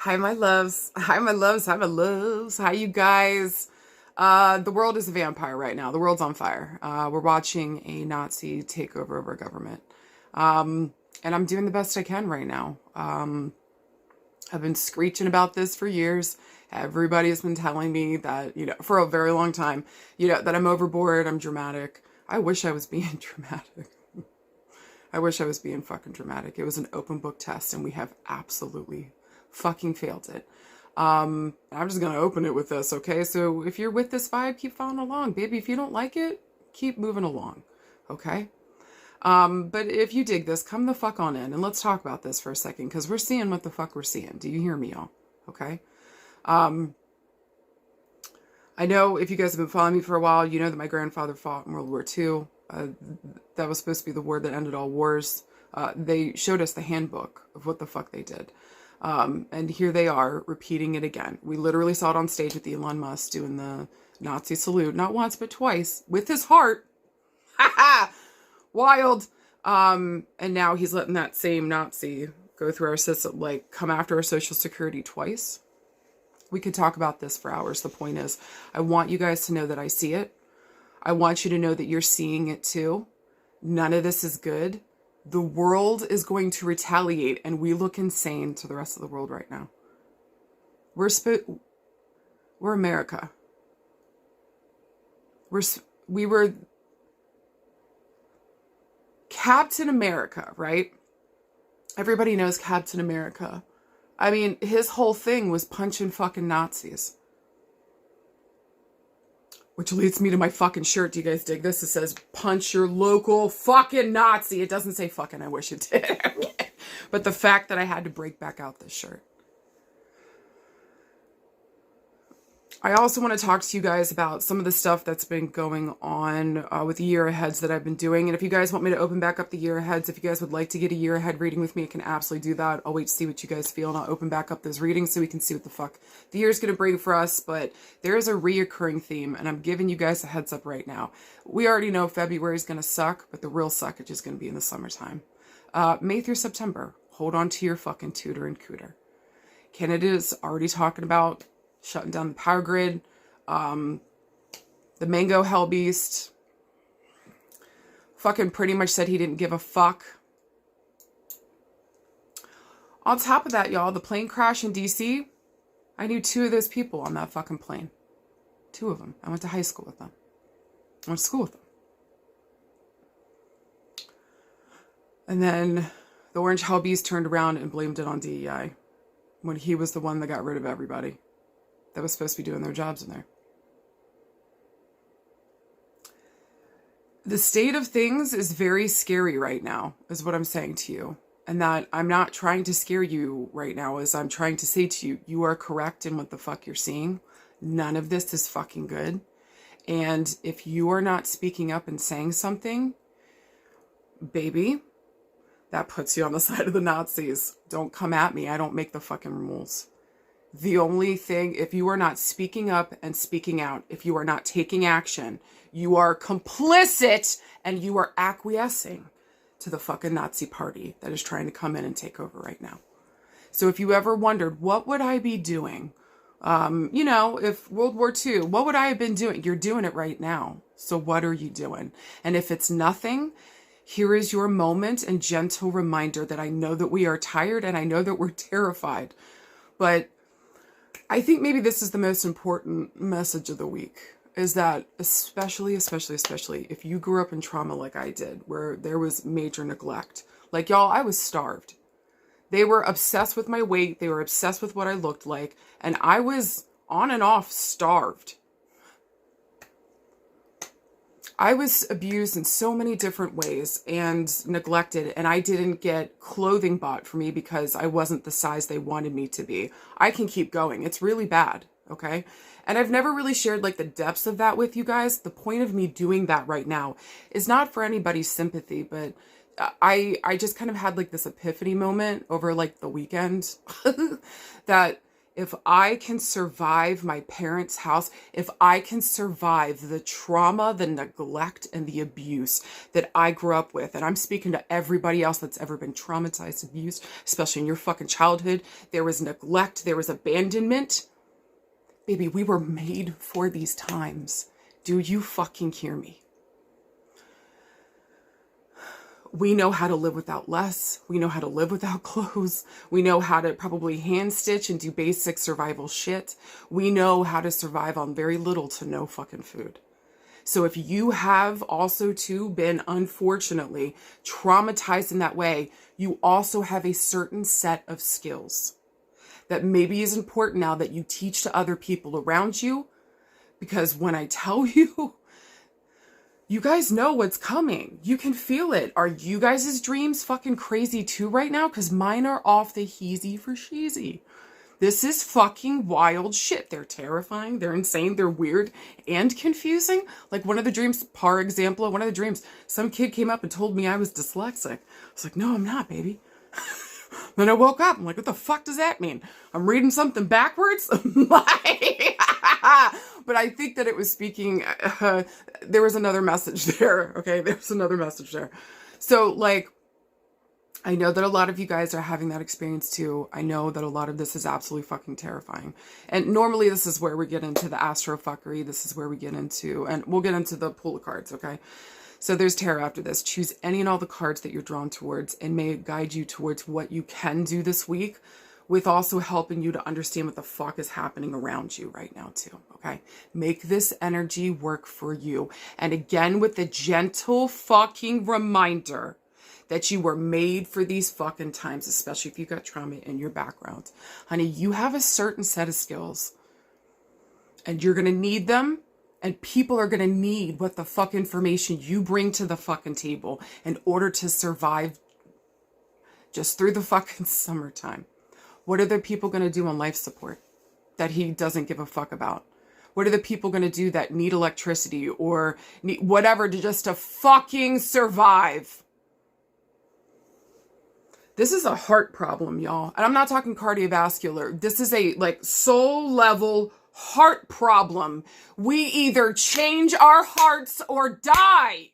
Hi, my loves. Hi, my loves. Hi, my loves. Hi, you guys. The world is a vampire right now. The world's on fire. We're watching a Nazi takeover of our government. And I'm doing the best I can right now. I've been screeching about this for years. Everybody has been telling me that, for a very long time, that I'm overboard, I'm dramatic. I wish I was being dramatic. I wish I was being fucking dramatic. It was an open book test and we have absolutely fucking failed it. I'm just gonna open it with this, okay? So if you're with this vibe, keep following along. Baby, if you don't like it, keep moving along, okay? But if you dig this, come the fuck on in and let's talk about this for a second because we're seeing what the fuck we're seeing. Do you hear me, y'all? Okay? I know if you guys have been following me for a while, you know that my grandfather fought in World War II. That was supposed to be the war that ended all wars. They showed us the handbook of what the fuck they did. And here they are repeating it again. We literally saw it on stage with Elon Musk doing the Nazi salute, not once, but twice with his heart. Wild. And now he's letting that same Nazi go through our system, like come after our Social Security twice. We could talk about this for hours. The point is, I want you guys to know that I see it. I want you to know that you're seeing it too. None of this is good. The world is going to retaliate and we look insane to the rest of the world right now. We're America. We were Captain America, right? Everybody knows Captain America. I mean, his whole thing was punching fucking Nazis. Which leads me to my fucking shirt. Do you guys dig this? It says, punch your local fucking Nazi. It doesn't say fucking, I wish it did. But the fact that I had to break back out this shirt. I also want to talk to you guys about some of the stuff that's been going on with the year aheads that I've been doing. And if you guys want me to open back up the year aheads, if you guys would like to get a year ahead reading with me, I can absolutely do that. I'll wait to see what you guys feel and I'll open back up those readings so we can see what the fuck the year's going to bring for us. But there is a reoccurring theme and I'm giving you guys a heads up right now. We already know February is going to suck, but the real suckage is going to be in the summertime. May through September, hold on to your fucking tutor and cooter. Canada's already talking about shutting down the power grid. The Mango Hellbeast fucking pretty much said he didn't give a fuck. On top of that, y'all, the plane crash in DC, I knew 2 of those people on that fucking plane. 2 of them. I went to high school with them. I went to school with them. And then the Orange Hellbeast turned around and blamed it on DEI when he was the one that got rid of everybody that was supposed to be doing their jobs in there. The state of things is very scary right now, is what I'm saying to you. And that I'm not trying to scare you right now, as I'm trying to say to you, you are correct in what the fuck you're seeing. None of this is fucking good. And if you are not speaking up and saying something, baby, that puts you on the side of the Nazis. Don't come at me. I don't make the fucking rules. The only thing, if you are not speaking up and speaking out, if you are not taking action, you are complicit and you are acquiescing to the fucking Nazi party that is trying to come in and take over right now. So if you ever wondered, what would I be doing? If World War II, what would I have been doing? You're doing it right now. So what are you doing? And if it's nothing, here is your moment and gentle reminder that I know that we are tired and I know that we're terrified. But I think maybe this is the most important message of the week, is that especially if you grew up in trauma like I did, where there was major neglect. Like, y'all, I was starved. They were obsessed with my weight. They were obsessed with what I looked like. And I was on and off starved. I was abused in so many different ways and neglected, and I didn't get clothing bought for me because I wasn't the size they wanted me to be. I can keep going. It's really bad, okay? And I've never really shared like the depths of that with you guys. The point of me doing that right now is not for anybody's sympathy, but I just kind of had like this epiphany moment over like the weekend that If I can survive my parents' house, if I can survive the trauma, the neglect, and the abuse that I grew up with, and I'm speaking to everybody else that's ever been traumatized, abused, especially in your fucking childhood, there was neglect, there was abandonment. Baby, we were made for these times. Do you fucking hear me? We know how to live without less. We know how to live without clothes. We know how to probably hand stitch and do basic survival shit. We know how to survive on very little to no fucking food. So if you have also too been unfortunately traumatized in that way, you also have a certain set of skills that maybe is important now that you teach to other people around you. Because when I tell you, you guys know what's coming. You can feel it. Are you guys' dreams fucking crazy too right now? Because mine are off the heezy for sheezy. This is fucking wild shit. They're terrifying. They're insane. They're weird and confusing. Like one of the dreams, par example, one of the dreams, some kid came up and told me I was dyslexic. I was like, no, I'm not, baby. Then I woke up. I'm like, what the fuck does that mean? I'm reading something backwards? Like, but I think that it was speaking, there was another message there. Okay, there's another message there. So like, I know that a lot of you guys are having that experience too. I know that a lot of this is absolutely fucking terrifying. And normally this is where we get into the astrofuckery. This is where we get into, and we'll get into the pool of cards, okay? So there's tarot after this. Choose any and all the cards that you're drawn towards, and may it guide you towards what you can do this week, with also helping you to understand what the fuck is happening around you right now too, okay? Make this energy work for you. And again, with the gentle fucking reminder that you were made for these fucking times, especially if you got trauma in your background. Honey, you have a certain set of skills, and you're going to need them. And people are going to need what the fuck information you bring to the fucking table in order to survive just through the fucking summertime. What are the people going to do on life support that he doesn't give a fuck about? What are the people going to do that need electricity or need whatever to fucking survive? This is a heart problem, y'all. And I'm not talking cardiovascular. This is a like soul level heart problem. We either change our hearts or die.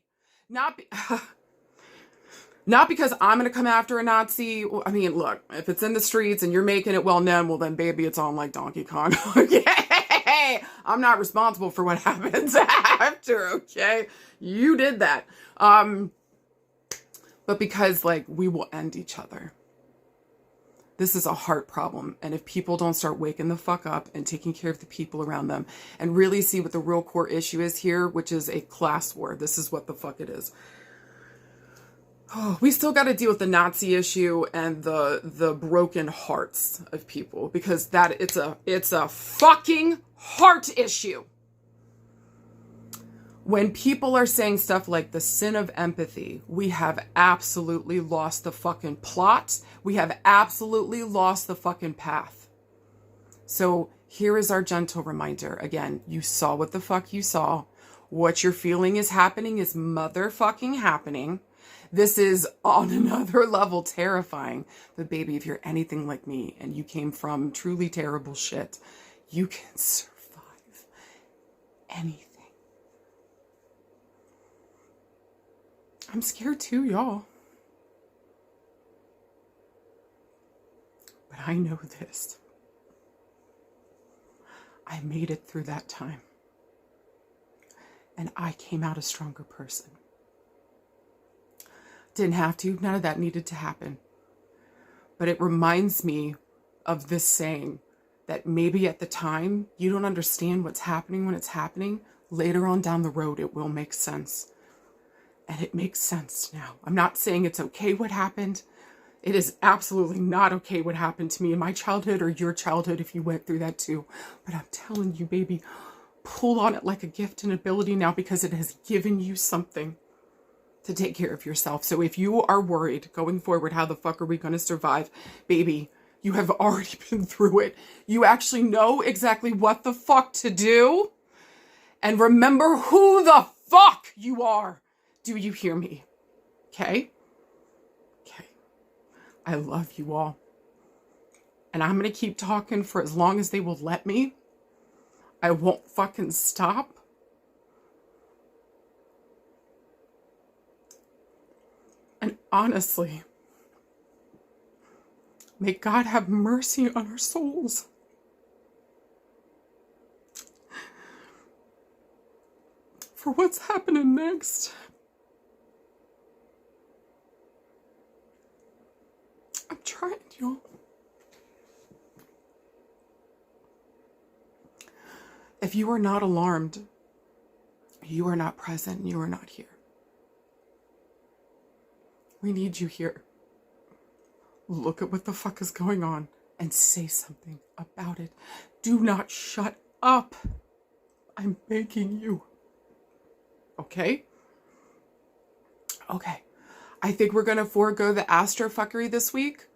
Not because I'm going to come after a Nazi. Well, I mean, look, if it's in the streets and you're making it well known, well then baby, it's on like Donkey Kong. Okay. I'm not responsible for what happens after. Okay. You did that. But because like we will end each other. This is a heart problem. And if people don't start waking the fuck up and taking care of the people around them and really see what the real core issue is here, which is a class war. This is what the fuck it is. Oh, we still got to deal with the Nazi issue and the broken hearts of people, because that it's a fucking heart issue. When people are saying stuff like the sin of empathy, we have absolutely lost the fucking plot. We have absolutely lost the fucking path. So here is our gentle reminder. Again, you saw what the fuck you saw. What you're feeling is happening is motherfucking happening. This is on another level terrifying. But baby, if you're anything like me and you came from truly terrible shit, you can survive anything. I'm scared too, y'all. But I know this. I made it through that time. And I came out a stronger person. Didn't have to. None of that needed to happen. But it reminds me of this saying that maybe at the time you don't understand what's happening when it's happening. Later on down the road, it will make sense. And it makes sense now. I'm not saying it's okay what happened. It is absolutely not okay what happened to me in my childhood or your childhood if you went through that too. But I'm telling you, baby, pull on it like a gift and ability now, because it has given you something to take care of yourself. So if you are worried going forward, how the fuck are we going to survive? Baby, you have already been through it. You actually know exactly what the fuck to do. And remember who the fuck you are. Do you hear me? Okay? Okay. I love you all. And I'm going to keep talking for as long as they will let me. I won't fucking stop. And honestly, may God have mercy on our souls. For what's happening next. I'm trying, y'all. If you are not alarmed, you are not present, you are not here. We need you here. Look at what the fuck is going on and say something about it. Do not shut up. I'm begging you. Okay? Okay. I think we're going to forego the Astrofuckery this week.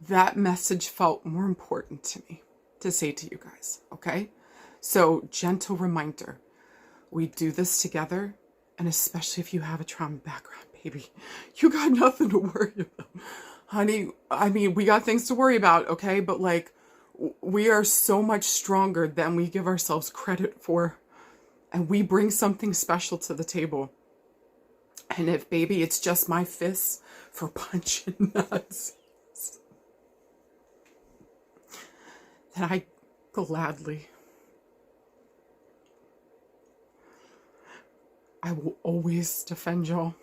That message felt more important to me to say to you guys. Okay? So, gentle reminder. We do this together. And especially if you have a trauma background, baby, you got nothing to worry about. Honey, I mean, we got things to worry about, okay? But like, we are so much stronger than we give ourselves credit for. And we bring something special to the table. And if, baby, it's just my fists for punching Nazis, then I gladly, I will always defend y'all.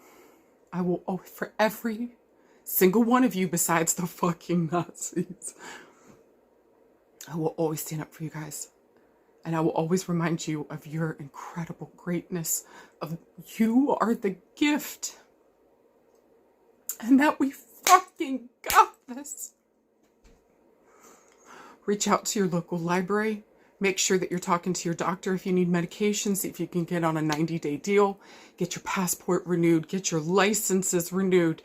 I will always, for every single one of you besides the fucking Nazis, I will always stand up for you guys. And I will always remind you of your incredible greatness, of you are the gift. And that we fucking got this. Reach out to your local library. Make sure that you're talking to your doctor if you need medications. See if you can get on a 90-day deal. Get your passport renewed. Get your licenses renewed.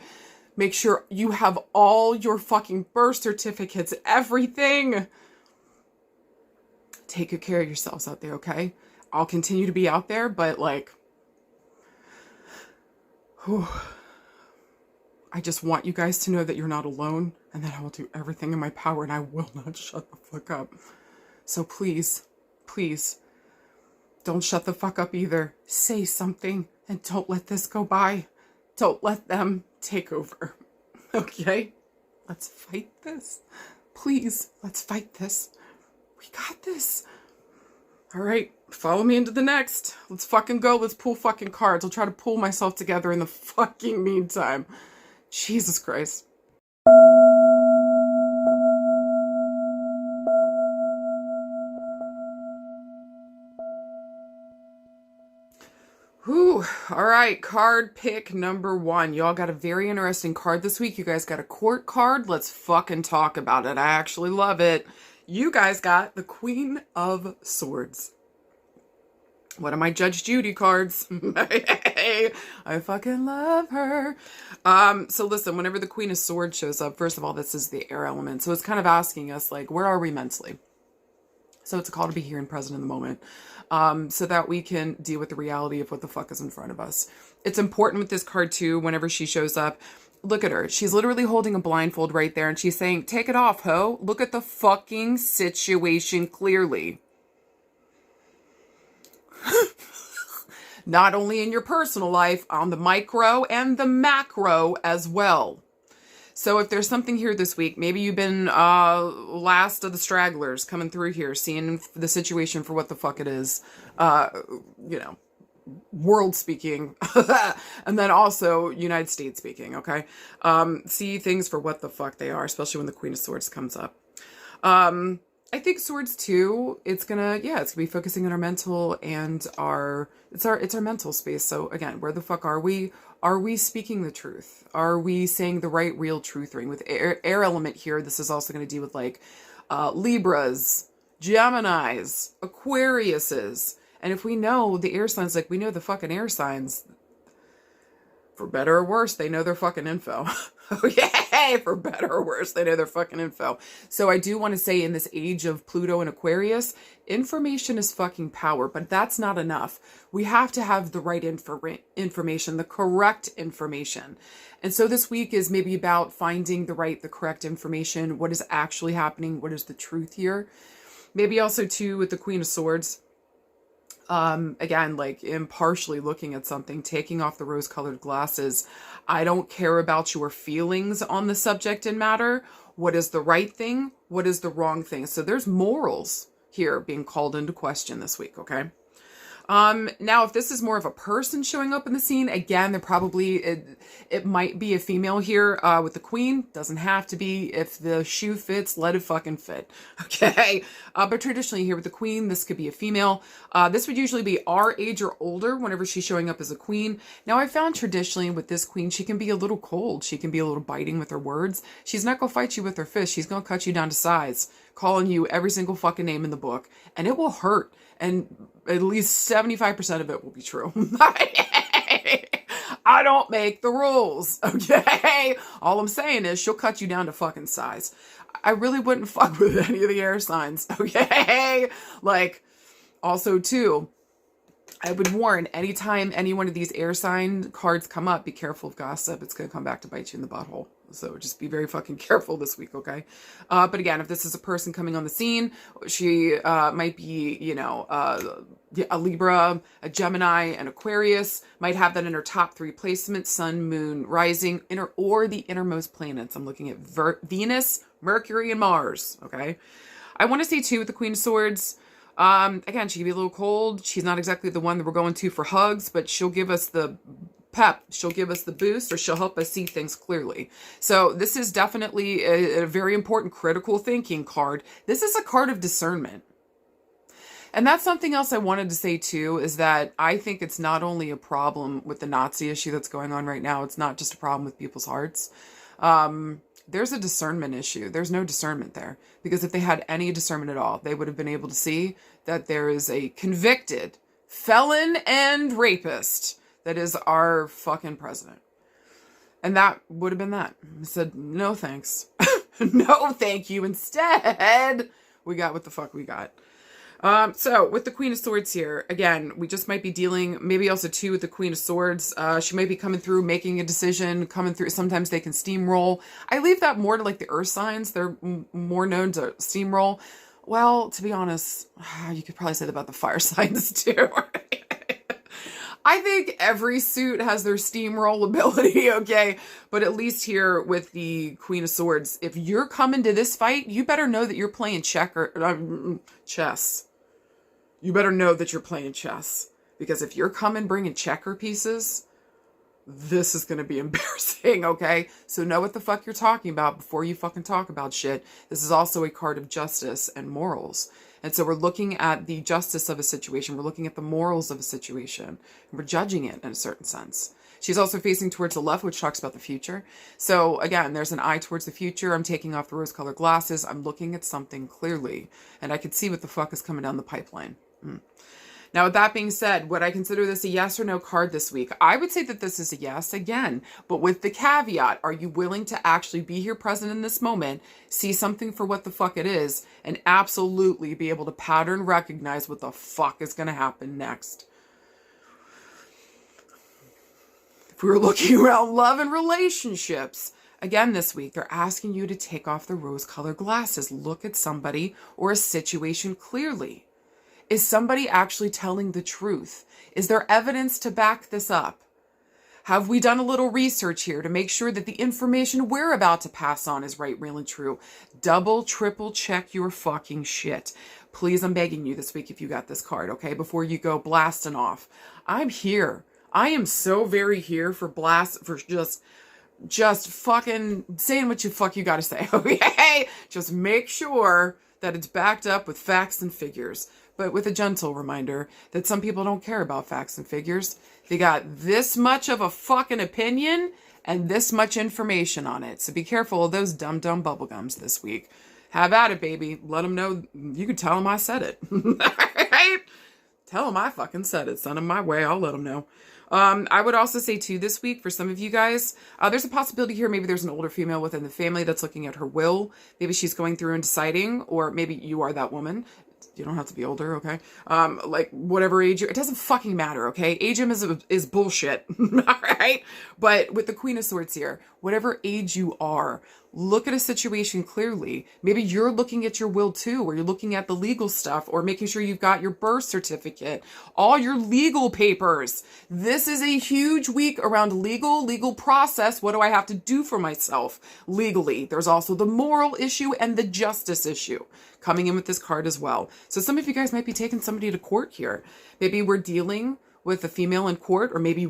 Make sure you have all your fucking birth certificates, everything. Take good care of yourselves out there, okay? I'll continue to be out there, but like, whew, I just want you guys to know that you're not alone and that I will do everything in my power and I will not shut the fuck up. So please, please, don't shut the fuck up either. Say something and don't let this go by. Don't let them take over, okay? Let's fight this. Please, let's fight this. We got this. All right, follow me into the next. Let's fucking go. Let's pull fucking cards. I'll try to pull myself together in the fucking meantime. Jesus Christ. Whew. All right, card pick number 1. Y'all got a very interesting card this week. You guys got a court card. Let's fucking talk about it. I actually love it. You guys got the Queen of Swords. One of my Judge Judy cards. I fucking love her. So listen, whenever the Queen of Swords shows up, first of all, this is the air element. So it's kind of asking us, like, where are we mentally? So it's a call to be here and present in the moment. So that we can deal with the reality of what the fuck is in front of us. It's important with this card too, whenever she shows up. Look at her. She's literally holding a blindfold right there and she's saying, take it off, ho. Look at the fucking situation clearly. Not only in your personal life, on the micro and the macro as well. So if there's something here this week, maybe you've been last of the stragglers coming through here, seeing the situation for what the fuck it is, you know, world speaking, and then also United States speaking, okay? See things for what the fuck they are, especially when the Queen of Swords comes up. I think Swords too, it's gonna be focusing on our mental and it's our mental space. So again, where the fuck are we? Are we speaking the truth? Are we saying the right, real truth ring? With air element here, this is also going to deal with like Libras, Geminis, Aquariuses. And if we know the air signs, like we know the fucking air signs, for better or worse, they know their fucking info. Oh yeah! Okay, for better or worse, they know their fucking info. So I do want to say, in this age of Pluto and Aquarius, information is fucking power, but that's not enough. We have to have the right information, the correct information. And so this week is maybe about finding the correct information. What is actually happening? What is the truth here? Maybe also too with the Queen of Swords. Again, like impartially looking at something, taking off the rose-colored glasses. I don't care about your feelings on the subject and matter. What is the right thing? What is the wrong thing? So there's morals here being called into question this week, okay? Now, if this is more of a person showing up in the scene, again, they're probably, it might be a female here, with the Queen. Doesn't have to be. If the shoe fits, let it fucking fit. Okay. But traditionally here with the Queen, this could be a female. This would usually be our age or older whenever she's showing up as a queen. Now, I found traditionally with this queen, she can be a little cold. She can be a little biting with her words. She's not going to fight you with her fist. She's going to cut you down to size, calling you every single fucking name in the book, and it will hurt. And at least 75% of it will be true. I don't make the rules, okay? All I'm saying is she'll cut you down to fucking size. I really wouldn't fuck with any of the air signs, okay? Like, also too, I would warn, anytime any one of these air sign cards come up, be careful of gossip. It's going to come back to bite you in the butthole. So just be very fucking careful this week, okay? But again, if this is a person coming on the scene, she might be, you know, a Libra, a Gemini, an Aquarius, might have that in her top 3 placements: Sun, Moon, Rising, or the innermost planets. I'm looking at Venus, Mercury, and Mars, okay? I want to say too with the Queen of Swords, again, she can be a little cold. She's not exactly the one that we're going to for hugs, but she'll give us the pep, she'll give us the boost, or she'll help us see things clearly. So this is definitely a very important critical thinking card. This is a card of discernment. And that's something else I wanted to say too, is that I think it's not only a problem with the Nazi issue that's going on right now. It's not just a problem with people's hearts. There's a discernment issue. There's no discernment there, because if they had any discernment at all, they would have been able to see that there is a convicted felon and rapist that is our fucking president. And that would have been that. I said, no thanks. No thank you. Instead, we got what the fuck we got. So with the Queen of Swords here, again, we just might be dealing, maybe also too with the Queen of Swords. She might be coming through, making a decision, coming through. Sometimes they can steamroll. I leave that more to like the earth signs. They're more known to steamroll. Well, to be honest, you could probably say that about the fire signs too. I think every suit has their steamroll ability, okay? But at least here with the Queen of Swords, if you're coming to this fight, you better know that you're playing chess. You better know that you're playing chess. Because if you're coming bringing checker pieces, this is going to be embarrassing, okay? So know what the fuck you're talking about before you fucking talk about shit. This is also a card of justice and morals. And so we're looking at the justice of a situation. We're looking at the morals of a situation. And we're judging it in a certain sense. She's also facing towards the left, which talks about the future. So again, there's an eye towards the future. I'm taking off the rose-colored glasses. I'm looking at something clearly. And I can see what the fuck is coming down the pipeline. Now, with that being said, would I consider this a yes or no card this week? I would say that this is a yes again, but with the caveat, are you willing to actually be here present in this moment, see something for what the fuck it is, and absolutely be able to pattern recognize what the fuck is going to happen next? If we were looking around love and relationships, again this week, they're asking you to take off the rose-colored glasses. Look at somebody or a situation clearly. Is somebody actually telling the truth? Is there evidence to back this up? Have we done a little research here to make sure that the information we're about to pass on is right, real, and true? Double, triple check your fucking shit. Please, I'm begging you this week if you got this card, okay? Before you go blasting off. I'm here. I am so very here for just fucking saying what you fuck you gotta say, okay? Just make sure that it's backed up with facts and figures. But with a gentle reminder that some people don't care about facts and figures. They got this much of a fucking opinion and this much information on it. So be careful of those dumb bubblegums this week. Have at it, baby. Let them know. You can tell them I said it. Right? Tell them I fucking said it. Send them my way. I'll let them know. I would also say too this week for some of you guys, there's a possibility here. Maybe there's an older female within the family that's looking at her will. Maybe she's going through and deciding, or maybe you are that woman. You don't have to be older, okay? Like whatever age it doesn't fucking matter, okay? Ageism is bullshit, all right? But with the Queen of Swords here, whatever age you are, look at a situation clearly. Maybe you're looking at your will too, or you're looking at the legal stuff, or making sure you've got your birth certificate, all your legal papers. This is a huge week around legal process. What do I have to do for myself legally? There's also the moral issue and the justice issue coming in with this card as well. So some of you guys might be taking somebody to court here. Maybe we're dealing with a female in court, or maybe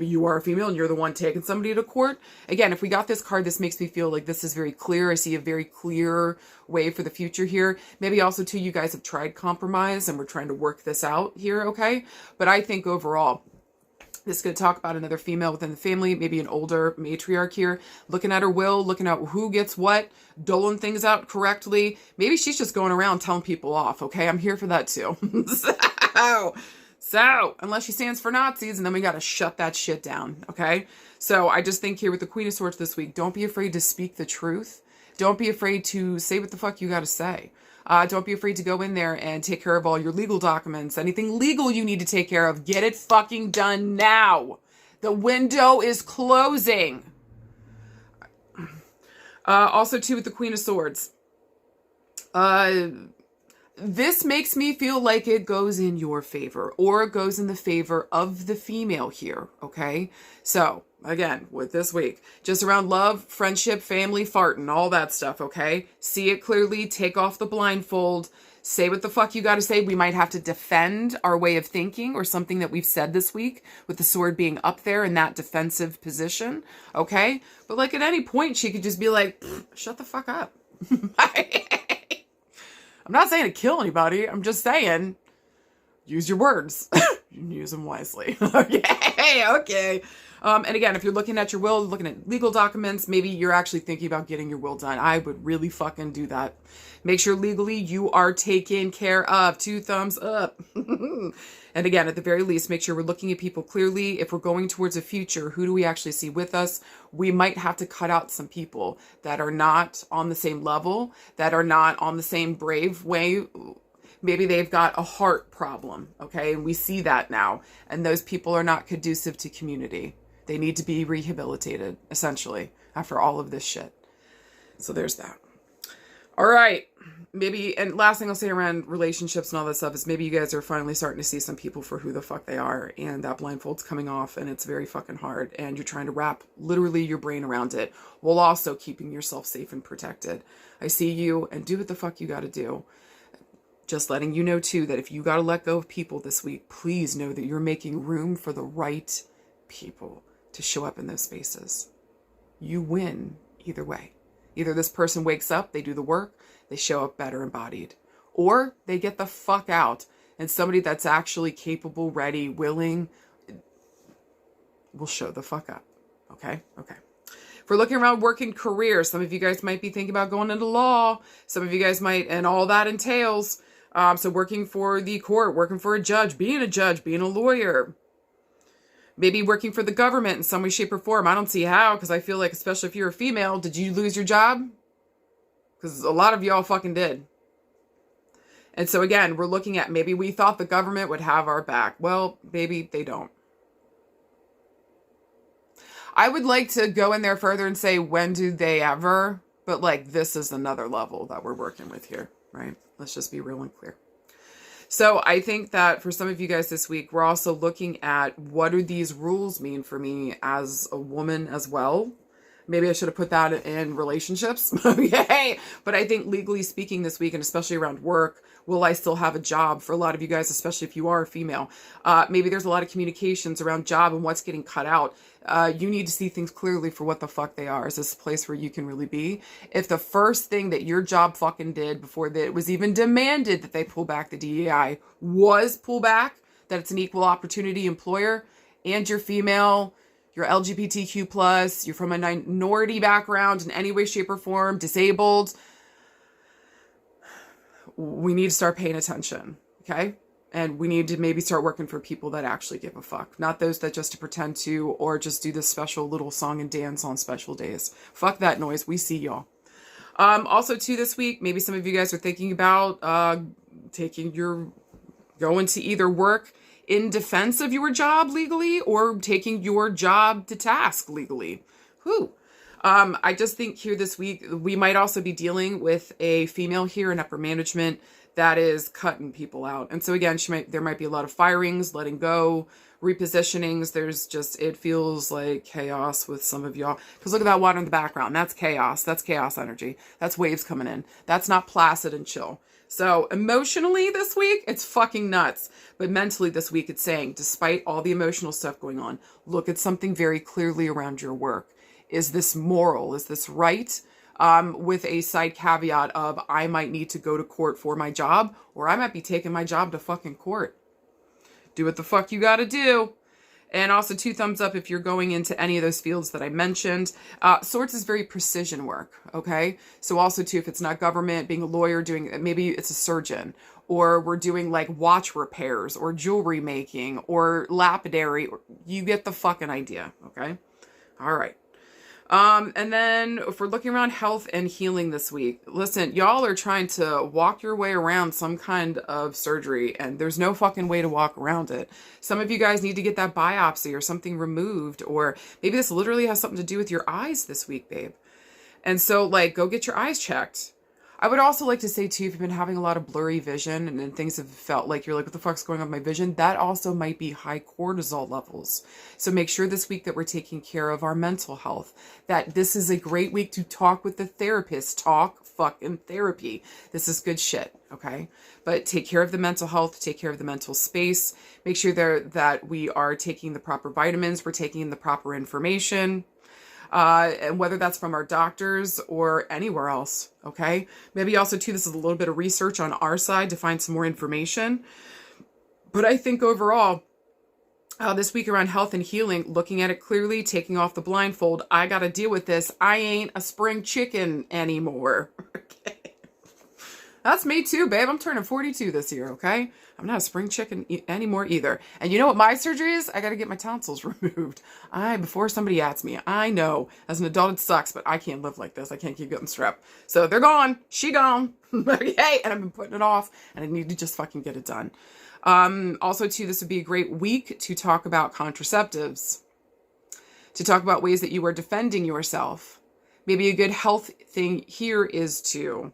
you are a female and you're the one taking somebody to court. Again, if we got this card, this makes me feel like this is very clear. I see a very clear way for the future here. Maybe also too, you guys have tried compromise and we're trying to work this out here, okay? But I think overall, this is going to talk about another female within the family, maybe an older matriarch here, looking at her will, looking at who gets what, doling things out correctly. Maybe she's just going around telling people off, okay? I'm here for that too. So, unless she stands for Nazis, and then we got to shut that shit down, okay? So, I just think here with the Queen of Swords this week, don't be afraid to speak the truth. Don't be afraid to say what the fuck you got to say. Don't be afraid to go in there and take care of all your legal documents. Anything legal you need to take care of, get it fucking done now. The window is closing. Also, too, with the Queen of Swords. This makes me feel like it goes in your favor, or it goes in the favor of the female here, okay? So, again, with this week, just around love, friendship, family, farting, all that stuff, okay? See it clearly, take off the blindfold, say what the fuck you gotta say. We might have to defend our way of thinking or something that we've said this week with the sword being up there in that defensive position, okay? But like at any point, she could just be like, shut the fuck up. I'm not saying to kill anybody. I'm just saying, use your words. Use them wisely. Okay. And again, if you're looking at your will, looking at legal documents, maybe you're actually thinking about getting your will done. I would really fucking do that. Make sure legally you are taken care of. 2 thumbs up. And again, at the very least, make sure we're looking at people clearly. If we're going towards a future, who do we actually see with us? We might have to cut out some people that are not on the same level, that are not on the same brave way. Maybe they've got a heart problem, okay? And we see that now. And those people are not conducive to community. They need to be rehabilitated, essentially, after all of this shit. So there's that. All right. Maybe, and last thing I'll say around relationships and all that stuff is maybe you guys are finally starting to see some people for who the fuck they are, and that blindfold's coming off and it's very fucking hard, and you're trying to wrap literally your brain around it while also keeping yourself safe and protected. I see you, and do what the fuck you gotta do. Just letting you know too that if you gotta let go of people this week, please know that you're making room for the right people to show up in those spaces. You win either way. Either this person wakes up, they do the work, they show up better embodied, or they get the fuck out, and somebody that's actually capable, ready, willing will show the fuck up. Okay. If we're looking around working careers, some of you guys might be thinking about going into law. Some of you guys might, and all that entails. So working for the court, working for a judge, being a lawyer. Maybe working for the government in some way, shape, or form. I don't see how, because I feel like, especially if you're a female, did you lose your job? Because a lot of y'all fucking did. And so again, we're looking at maybe we thought the government would have our back. Well, maybe they don't. I would like to go in there further and say, when do they ever? But like, this is another level that we're working with here, right? Let's just be real and clear. So I think that for some of you guys this week, we're also looking at what do these rules mean for me as a woman as well. Maybe I should have put that in relationships. Okay. But I think legally speaking this week, and especially around work, will I still have a job? For a lot of you guys, especially if you are a female, maybe there's a lot of communications around job and what's getting cut out. You need to see things clearly for what the fuck they are. Is this a place where you can really be? If the first thing that your job fucking did before that it was even demanded that they pull back the DEI was pull back, that it's an equal opportunity employer, and you're female, you're LGBTQ+, you're from a minority background in any way, shape, or form, disabled, we need to start paying attention, okay? And we need to maybe start working for people that actually give a fuck. Not those that just to pretend to or just do this special little song and dance on special days. Fuck that noise. We see y'all. Also, too, this week, maybe some of you guys are thinking about going to either work in defense of your job legally or taking your job to task legally. I just think here this week, we might also be dealing with a female here in upper management that is cutting people out. And so again, there might be a lot of firings, letting go, repositionings. It feels like chaos with some of y'all. Because look at that water in the background. That's chaos. That's chaos energy. That's waves coming in. That's not placid and chill. So emotionally this week, it's fucking nuts. But mentally this week, it's saying, despite all the emotional stuff going on, look at something very clearly around your work. Is this moral? Is this right? With a side caveat of I might need to go to court for my job, or I might be taking my job to fucking court. Do what the fuck you gotta do. And also 2 thumbs up if you're going into any of those fields that I mentioned. Swords is very precision work, okay? So also too, if it's not government, being a lawyer, maybe it's a surgeon, or we're doing like watch repairs or jewelry making or lapidary. You get the fucking idea, okay? All right. And then if we're looking around health and healing this week, listen, y'all are trying to walk your way around some kind of surgery and there's no fucking way to walk around it. Some of you guys need to get that biopsy or something removed, or maybe this literally has something to do with your eyes this week, babe. And so like, go get your eyes checked. I would also like to say too, if you've been having a lot of blurry vision and then things have felt like you're like, what the fuck's going on with my vision? That also might be high cortisol levels. So make sure this week that we're taking care of our mental health, that this is a great week to talk with the therapist. Talk fucking therapy. This is good shit. Okay. But take care of the mental health, take care of the mental space, make sure that we are taking the proper vitamins, we're taking the proper information. And whether that's from our doctors or anywhere else, okay? Maybe also, too, this is a little bit of research on our side to find some more information. But I think overall, this week around health and healing, looking at it clearly, taking off the blindfold, I got to deal with this. I ain't a spring chicken anymore, okay? That's me too, babe. I'm turning 42 this year, okay? I'm not a spring chicken anymore either. And you know what my surgery is? I got to get my tonsils removed. Before somebody asks me, I know as an adult it sucks, but I can't live like this. I can't keep getting strep. So they're gone. She gone. Okay. And I've been putting it off and I need to just fucking get it done. Also too, this would be a great week to talk about contraceptives, to talk about ways that you are defending yourself. Maybe a good health thing here is to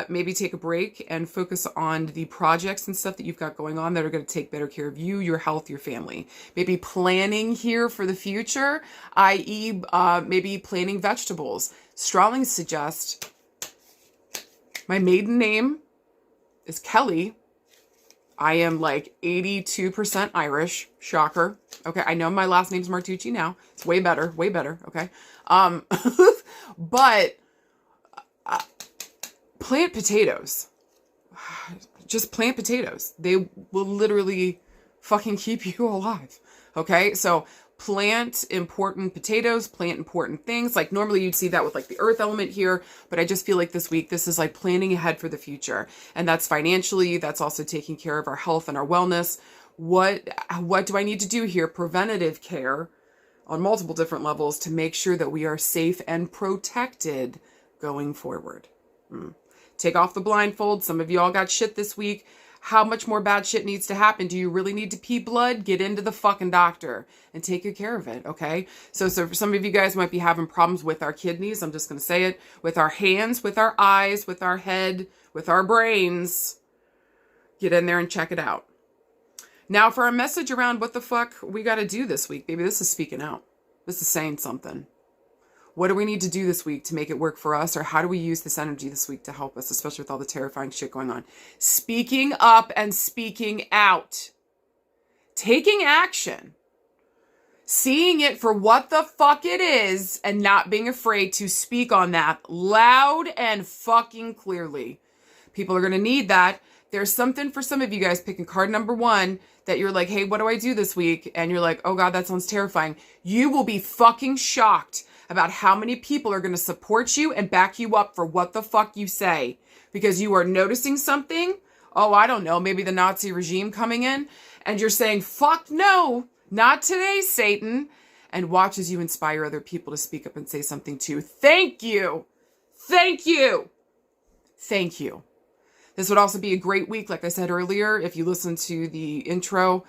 maybe take a break and focus on the projects and stuff that you've got going on that are going to take better care of you, your health, your family. Maybe planning here for the future, i.e. Maybe planting vegetables. Strongly suggest, my maiden name is Kelly. I am like 82% Irish. Shocker. Okay, I know my last name's Martucci now. It's way better, okay? But plant potatoes. Just plant potatoes. They will literally fucking keep you alive. Okay? So plant important potatoes, plant important things. Like normally you'd see that with like the earth element here, but I just feel like this week, this is like planning ahead for the future. And that's financially, that's also taking care of our health and our wellness. What do I need to do here? Preventative care on multiple different levels to make sure that we are safe and protected going forward. Take off the blindfold. Some of y'all got shit this week. How much more bad shit needs to happen? Do you really need to pee blood? Get into the fucking doctor and take good care of it, okay? So for some of you guys might be having problems with our kidneys. I'm just going to say it. With our hands, with our eyes, with our head, with our brains. Get in there and check it out. Now for our message around what the fuck we got to do this week. Baby, this is speaking out. This is saying something. What do we need to do this week to make it work for us? Or how do we use this energy this week to help us, especially with all the terrifying shit going on? Speaking up and speaking out. Taking action. Seeing it for what the fuck it is and not being afraid to speak on that loud and fucking clearly. People are going to need that. There's something for some of you guys picking card number 1 that you're like, hey, what do I do this week? And you're like, oh God, that sounds terrifying. You will be fucking shocked about how many people are going to support you and back you up for what the fuck you say. Because you are noticing something oh, I don't know, maybe the Nazi regime coming in, and you're saying, fuck no, not today, Satan, and watch as you inspire other people to speak up and say something too. Thank you. Thank you. Thank you. This would also be a great week, like I said earlier, if you listen to the intro,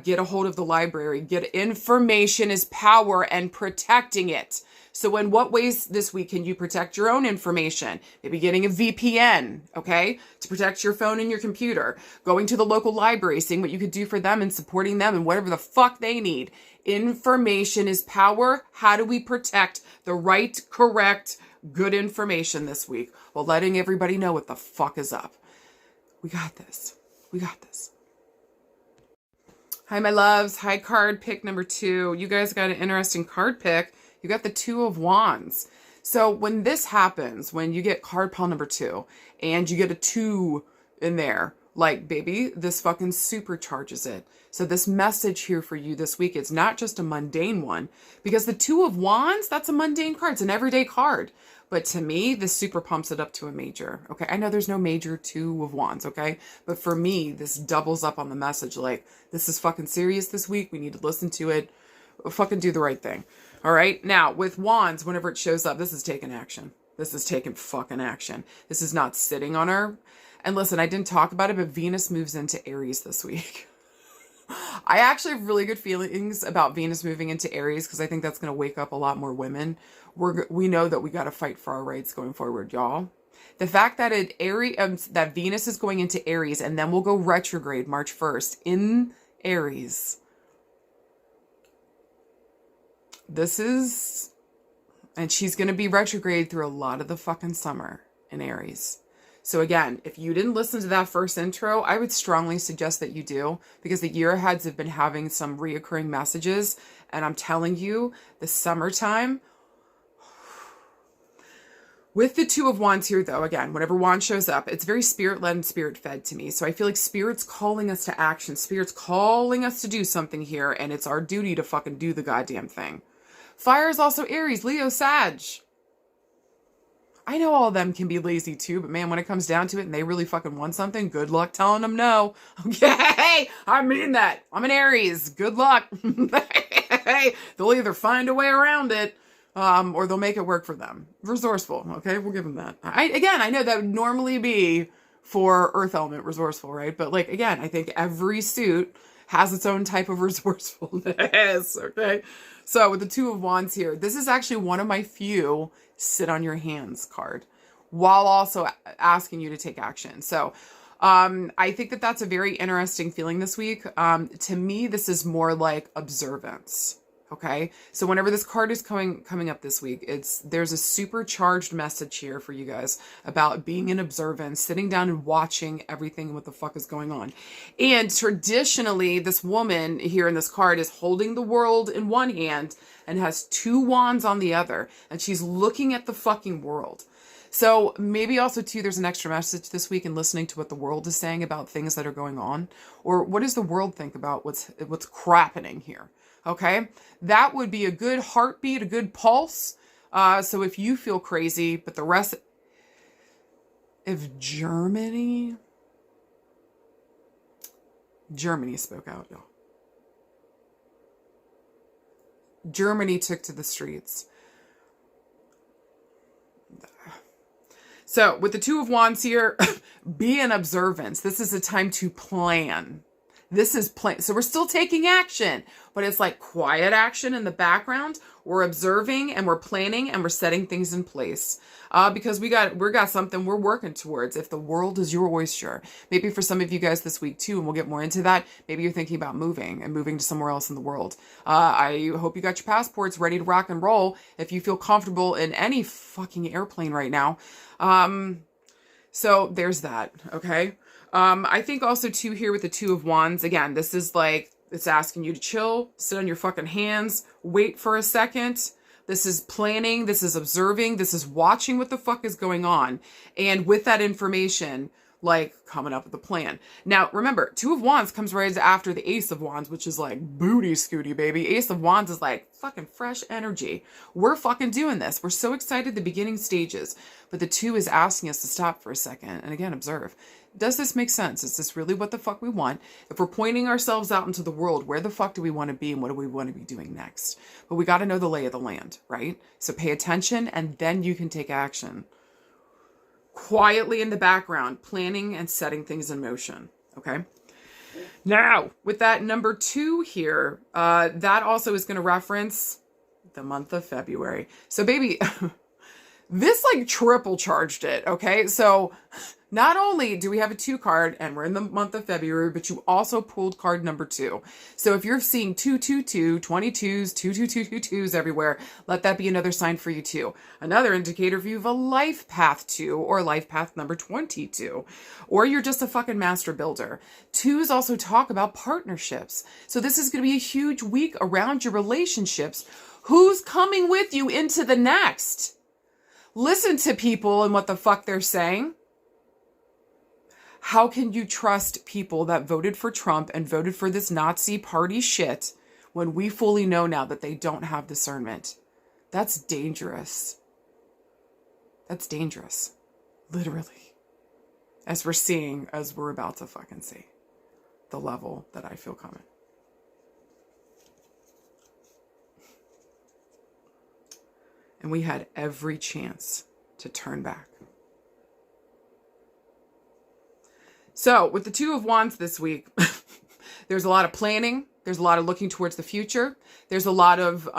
get a hold of the library. Get information is power and protecting it. So in what ways this week can you protect your own information? Maybe getting a VPN, okay, to protect your phone and your computer. Going to the local library, seeing what you could do for them and supporting them and whatever the fuck they need. Information is power. How do we protect the right, correct, good information this week while letting everybody know what the fuck is up? We got this. We got this. Hi, my loves. Hi, card pick number 2. You guys got an interesting card pick. You got the 2 of Wands. So when this happens, when you get card pile number 2 and you get a 2 in there, like, baby, this fucking supercharges it. So this message here for you this week, it's not just a mundane one, because the 2 of Wands, that's a mundane card. It's an everyday card. But to me, this super pumps it up to a major. Okay, I know there's no major 2 of Wands, okay? But for me, this doubles up on the message. Like, this is fucking serious this week. We need to listen to it. Fucking do the right thing. All right? Now, with Wands, whenever it shows up, this is taking action. This is taking fucking action. This is not sitting on her. And listen, I didn't talk about it, but Venus moves into Aries this week. I actually have really good feelings about Venus moving into Aries because I think that's going to wake up a lot more women. We know that we got to fight for our rights going forward, y'all. The fact that that Venus is going into Aries and then we'll go retrograde March 1st in Aries. And she's going to be retrograde through a lot of the fucking summer in Aries. So again, if you didn't listen to that first intro, I would strongly suggest that you do, because the year aheads have been having some reoccurring messages. And I'm telling you, the summertime, with the 2 of Wands here though, again, whenever Wand shows up, it's very spirit-led and spirit-fed to me. So I feel like Spirit's calling us to action. Spirit's calling us to do something here, and it's our duty to fucking do the goddamn thing. Fire is also Aries, Leo, Sag. I know all of them can be lazy too, but man, when it comes down to it and they really fucking want something, good luck telling them no. Okay, I mean that. I'm an Aries. Good luck. They'll either find a way around it, or they'll make it work for them. Resourceful. Okay, we'll give them that. I know that would normally be for Earth element resourceful, right? But like, again, I think every suit has its own type of resourcefulness. Okay. So with the 2 of Wands here, this is actually one of my few sit on your hands card, while also asking you to take action. So I think that that's a very interesting feeling this week. To me, this is more like observance. Okay. So whenever this card is coming up this week, there's a supercharged message here for you guys about being in observance, sitting down and watching everything, what the fuck is going on. And traditionally, this woman here in this card is holding the world in one hand and has 2 wands on the other, and she's looking at the fucking world. So maybe also too, there's an extra message this week in listening to what the world is saying about things that are going on, or what does the world think about what's crappening here. Okay, that would be a good heartbeat, a good pulse. So if you feel crazy, but the rest, if Germany spoke out, y'all. Germany took to the streets. So with the 2 of Wands here, be in observance. This is a time to plan. This is plan. So we're still taking action, but it's like quiet action in the background. We're observing and we're planning and we're setting things in place. Because we got something we're working towards. If the world is your oyster, maybe for some of you guys this week too, and we'll get more into that. Maybe you're thinking about moving to somewhere else in the world. I hope you got your passports ready to rock and roll. If you feel comfortable in any fucking airplane right now. So there's that. Okay. I think also too here with the 2 of Wands, again, this is like, it's asking you to chill, sit on your fucking hands, wait for a second. This is planning. This is observing. This is watching what the fuck is going on. And with that information, like coming up with a plan. Now, remember, Two of Wands comes right after the Ace of Wands, which is like booty scooty, baby. Ace of Wands is like fucking fresh energy. We're fucking doing this. We're so excited, the beginning stages. But the Two is asking us to stop for a second and again, observe. Does this make sense? Is this really what the fuck we want? If we're pointing ourselves out into the world, where the fuck do we want to be and what do we want to be doing next? But we got to know the lay of the land, right? So pay attention and then you can take action. Quietly in the background, planning and setting things in motion, okay? Now, with that number 2 here, that also is going to reference the month of February. So baby, this like triple charged it, okay? So not only do we have a 2 card and we're in the month of February, but you also pulled card number 2. So if you're seeing 222, 22s, 22222s everywhere, let that be another sign for you too. Another indicator if you have a life path 2 or life path number 22, or you're just a fucking master builder. 2s also talk about partnerships. So this is going to be a huge week around your relationships. Who's coming with you into the next? Listen to people and what the fuck they're saying. How can you trust people that voted for Trump and voted for this Nazi party shit when we fully know now that they don't have discernment? That's dangerous. That's dangerous. Literally. As we're seeing, as we're about to fucking see. The level that I feel coming. And we had every chance to turn back. So with the Two of Wands this week, there's a lot of planning. There's a lot of looking towards the future. There's a lot of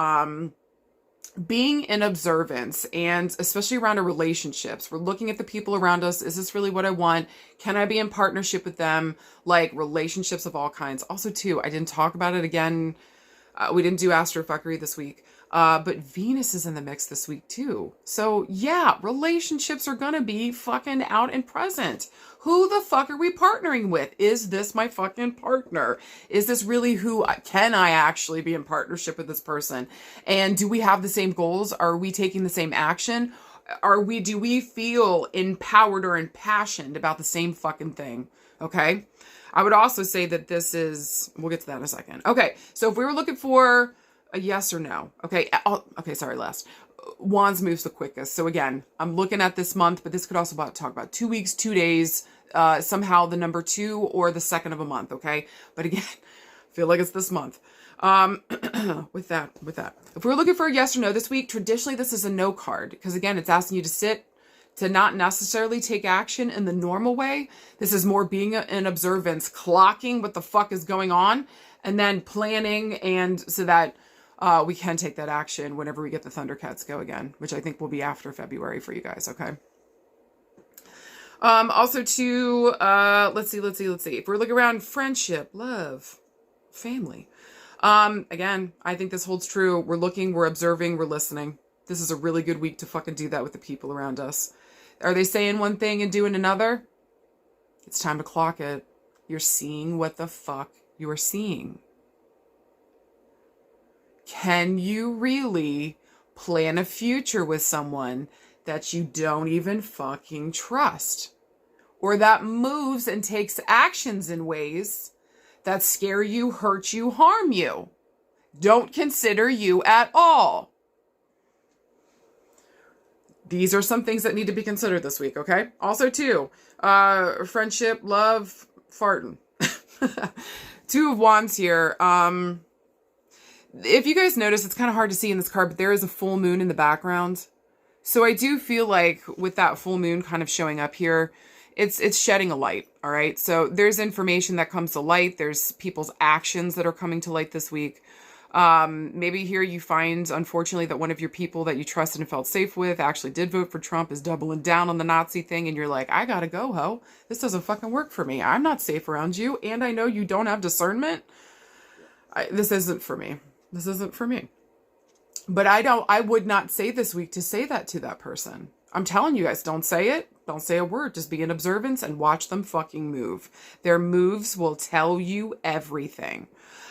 being in observance, and especially around our relationships. We're looking at the people around us. Is this really what I want? Can I be in partnership with them? Like relationships of all kinds. Also too, I didn't talk about it again. We didn't do Astrofuckery this week. But Venus is in the mix this week too. So yeah, relationships are gonna be fucking out and present. Who the fuck are we partnering with? Is this my fucking partner? Is this really can I actually be in partnership with this person? And do we have the same goals? Are we taking the same action? Do we feel empowered or impassioned about the same fucking thing? Okay. I would also say that we'll get to that in a second. Okay. So if we were looking for a yes or no. Okay. Last. Wands moves the quickest. So again, I'm looking at this month, but this could also talk about 2 weeks, 2 days, somehow the number 2 or the second of a month. Okay. But again, I feel like it's this month. With that, if we're looking for a yes or no this week, traditionally this is a no card because again, it's asking you to sit, to not necessarily take action in the normal way. This is more being in observance, clocking what the fuck is going on, and then planning, and so that we can take that action whenever we get the Thundercats go again, which I think will be after February for you guys, okay? Also too, let's see. If we're looking around friendship, love, family. Again, I think this holds true. We're looking, we're observing, we're listening. This is a really good week to fucking do that with the people around us. Are they saying one thing and doing another? It's time to clock it. You're seeing what the fuck you are seeing. Can you really plan a future with someone that you don't even fucking trust? Or that moves and takes actions in ways that scare you, hurt you, harm you, don't consider you at all? These are some things that need to be considered this week, okay? Also, too, friendship, love, farting. Two of Wands here. If you guys notice, it's kind of hard to see in this card, but there is a full moon in the background. So I do feel like with that full moon kind of showing up here, it's shedding a light, all right? So there's information that comes to light. There's people's actions that are coming to light this week. Maybe here you find, unfortunately, that one of your people that you trusted and felt safe with actually did vote for Trump, is doubling down on the Nazi thing, and you're like, I gotta go, ho. This doesn't fucking work for me. I'm not safe around you, and I know you don't have discernment. This isn't for me. This isn't for me. But I would not say this week to say that to that person. I'm telling you guys, don't say it. Don't say a word. Just be in observance and watch them fucking move. Their moves will tell you everything.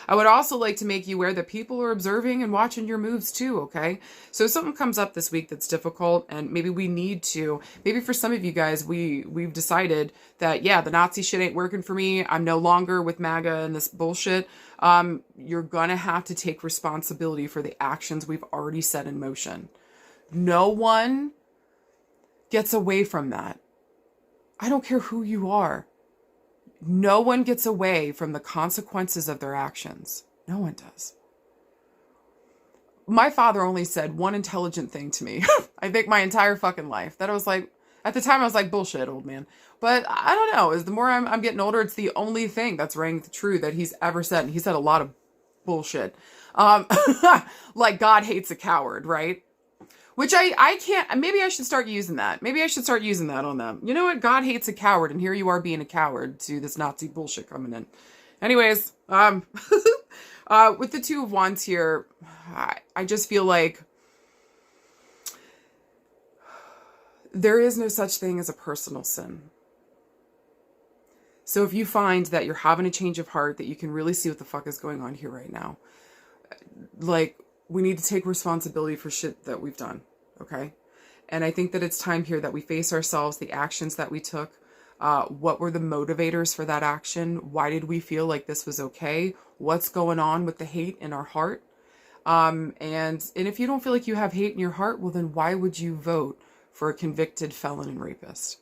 I would also like to make you aware that people are observing and watching your moves too, okay? So if something comes up this week that's difficult and maybe we need to, maybe for some of you guys, we've decided that, yeah, the Nazi shit ain't working for me. I'm no longer with MAGA and this bullshit. You're gonna have to take responsibility for the actions we've already set in motion. No one gets away from that. I don't care who you are. No one gets away from the consequences of their actions. No one does. My father only said one intelligent thing to me, I think my entire fucking life, that I was like, at the time I was like, bullshit, old man. But I don't know, as the more I'm getting older, it's the only thing that's rang true that he's ever said. And he said a lot of bullshit. Like God hates a coward, right? Which I can't, maybe I should start using that. Maybe I should start using that on them. You know what? God hates a coward, and here you are being a coward to this Nazi bullshit coming in. Anyways, with the Two of Wands here, I just feel like there is no such thing as a personal sin. So if you find that you're having a change of heart, that you can really see what the fuck is going on here right now, like, we need to take responsibility for shit that we've done, okay? And I think that it's time here that we face ourselves, the actions that we took, what were the motivators for that action? Why did we feel like this was okay? What's going on with the hate in our heart? And if you don't feel like you have hate in your heart, well, then why would you vote for a convicted felon and rapist?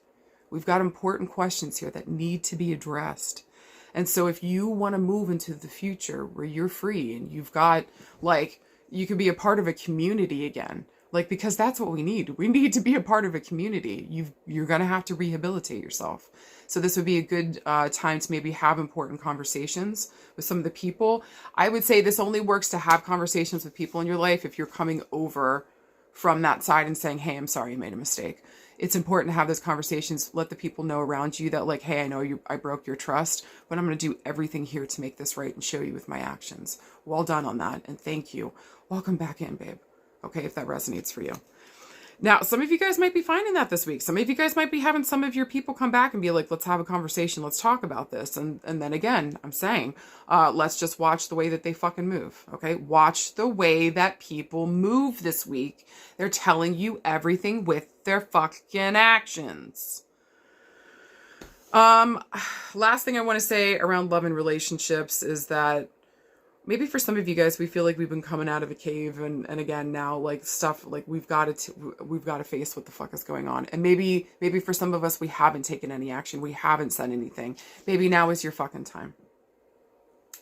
We've got important questions here that need to be addressed. And so if you want to move into the future where you're free and you've got, like, you could be a part of a community again, like, because that's what we need. We need to be a part of a community. You're going to have to rehabilitate yourself. So this would be a good time to maybe have important conversations with some of the people. I would say this only works to have conversations with people in your life if you're coming over from that side and saying, hey, I'm sorry, you made a mistake. It's important to have those conversations. Let the people know around you that, like, hey, I know I broke your trust, but I'm going to do everything here to make this right and show you with my actions. Well done on that. And thank you. Welcome back in, babe. Okay, if that resonates for you. Now, some of you guys might be finding that this week. Some of you guys might be having some of your people come back and be like, let's have a conversation. Let's talk about this. And then again, I'm saying, let's just watch the way that they fucking move. Okay. Watch the way that people move this week. They're telling you everything with their fucking actions. Last thing I want to say around love and relationships is that maybe for some of you guys, we feel like we've been coming out of a cave and again, now, like, stuff, like, we've got to face what the fuck is going on. And maybe for some of us, we haven't taken any action. We haven't said anything. Maybe now is your fucking time.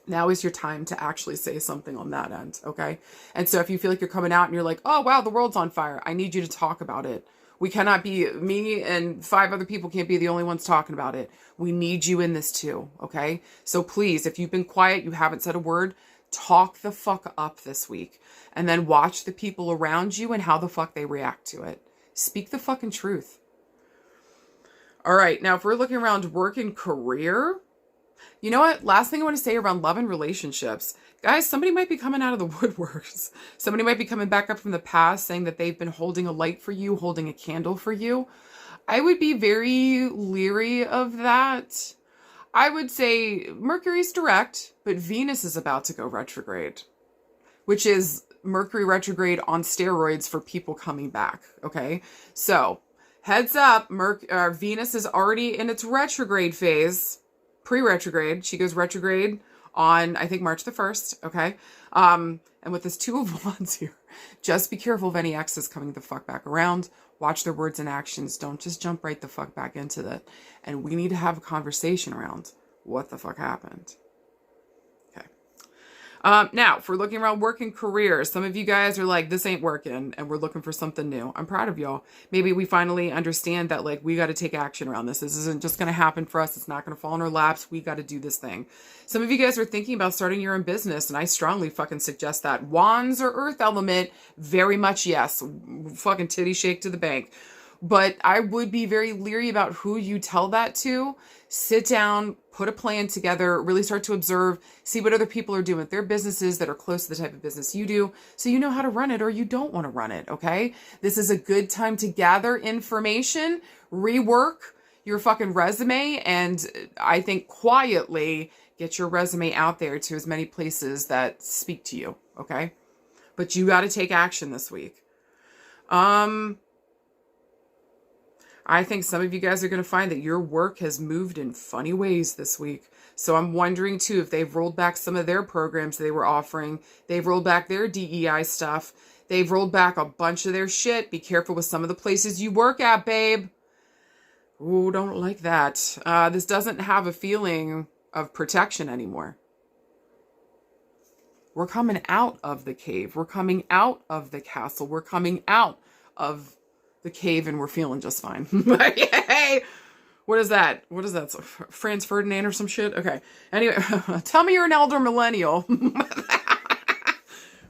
Now is your time to actually say something on that end. Okay. And so if you feel like you're coming out and you're like, oh, wow, the world's on fire, I need you to talk about it. We cannot be, me and 5 other people can't be the only ones talking about it. We need you in this too. Okay. So please, if you've been quiet, you haven't said a word, talk the fuck up this week, and then watch the people around you and how the fuck they react to it. Speak the fucking truth. All right. Now, if we're looking around work and career, you know what? Last thing I want to say around love and relationships, guys, somebody might be coming out of the woodworks. Somebody might be coming back up from the past saying that they've been holding a light for you, holding a candle for you. I would be very leery of that. I would say Mercury's direct, but Venus is about to go retrograde, which is Mercury retrograde on steroids for people coming back. Okay. So heads up, Venus is already in its retrograde phase, pre-retrograde. She goes retrograde on, I think, March the 1st. Okay. And with this Two of Wands here, just be careful of any exes coming the fuck back around. Watch their words and actions. Don't just jump right the fuck back into that. And we need to have a conversation around what the fuck happened. Okay. Now, if we're looking around work and career, some of you guys are like, this ain't working and we're looking for something new. I'm proud of y'all. Maybe we finally understand that, like, we got to take action around this. This isn't just going to happen for us. It's not going to fall in our laps. We got to do this thing. Some of you guys are thinking about starting your own business, and I strongly fucking suggest that. Wands or earth element, very much yes. Fucking titty shake to the bank. But I would be very leery about who you tell that to. Sit down, put a plan together, really start to observe, see what other people are doing with their businesses that are close to the type of business you do, so you know how to run it or you don't want to run it, okay? This is a good time to gather information, rework your fucking resume, and I think quietly get your resume out there to as many places that speak to you, okay? But you got to take action this week. I think some of you guys are going to find that your work has moved in funny ways this week. So I'm wondering too if they've rolled back some of their programs they were offering. They've rolled back their DEI stuff. They've rolled back a bunch of their shit. Be careful with some of the places you work at, babe. Ooh, don't like that. This doesn't have a feeling of protection anymore. We're coming out of the cave. We're coming out of the castle. We're coming out of the cave and we're feeling just fine. Yay! What is that? What is that? Franz Ferdinand or some shit? Okay. Anyway, tell me you're an elder millennial.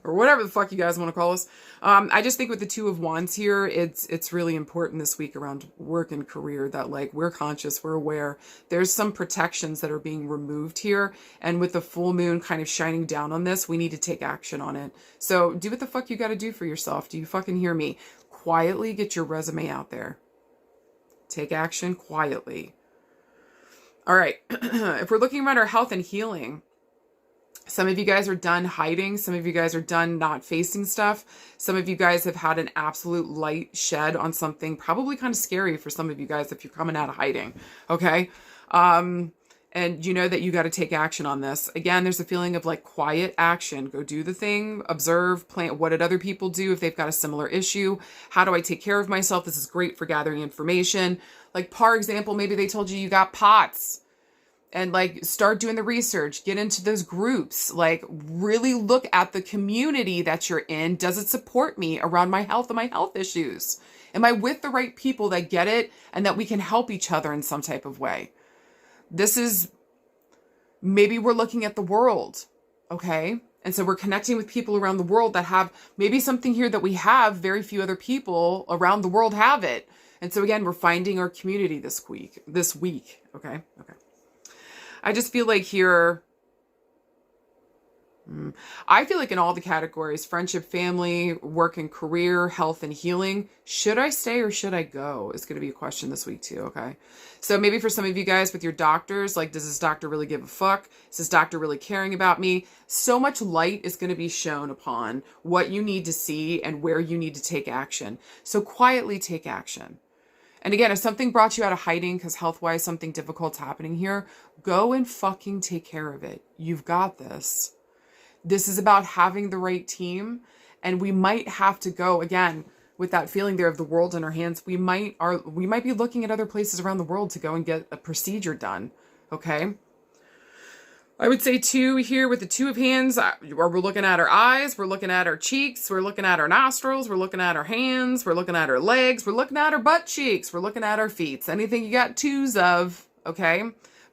Or whatever the fuck you guys want to call us. I just think with the Two of Wands here, it's really important this week around work and career that like we're conscious, we're aware. There's some protections that are being removed here. And with the full moon kind of shining down on this, we need to take action on it. So do what the fuck you got to do for yourself. Do you fucking hear me? Quietly get your resume out there. Take action quietly. All right. If we're looking at our health and healing, some of you guys are done hiding. Some of you guys are done not facing stuff. Some of you guys have had an absolute light shed on something probably kind of scary for some of you guys if you're coming out of hiding. Okay. And you know that you got to take action on this. Again, there's a feeling of like quiet action. Go do the thing, observe, plan. What did other people do if they've got a similar issue? How do I take care of myself? This is great for gathering information. Like, par example, maybe they told you you got POTS. And like start doing the research, get into those groups, like really look at the community that you're in. Does it support me around my health and my health issues? Am I with the right people that get it and that we can help each other in some type of way? This is, maybe we're looking at the world, okay? And so we're connecting with people around the world that have maybe something here that we have, very few other people around the world have it. And so again, we're finding our community this week, okay? Okay. I just feel like here, I feel like in all the categories, friendship, family, work and career, health and healing, should I stay or should I go is going to be a question this week too, okay? So maybe for some of you guys with your doctors, like, does this doctor really give a fuck? Is this doctor really caring about me? So much light is going to be shown upon what you need to see and where you need to take action. So quietly take action. And again, if something brought you out of hiding because health-wise something difficult's happening here, go and fucking take care of it. You've got this. This is about having the right team. And we might have to go, again, with that feeling there of the world in our hands, we might be looking at other places around the world to go and get a procedure done. Okay? I would say too here with the Two of Hands, we're looking at our eyes, we're looking at our cheeks, we're looking at our nostrils, we're looking at our hands, we're looking at our legs, we're looking at our butt cheeks, we're looking at our feet. Anything you got twos of, okay?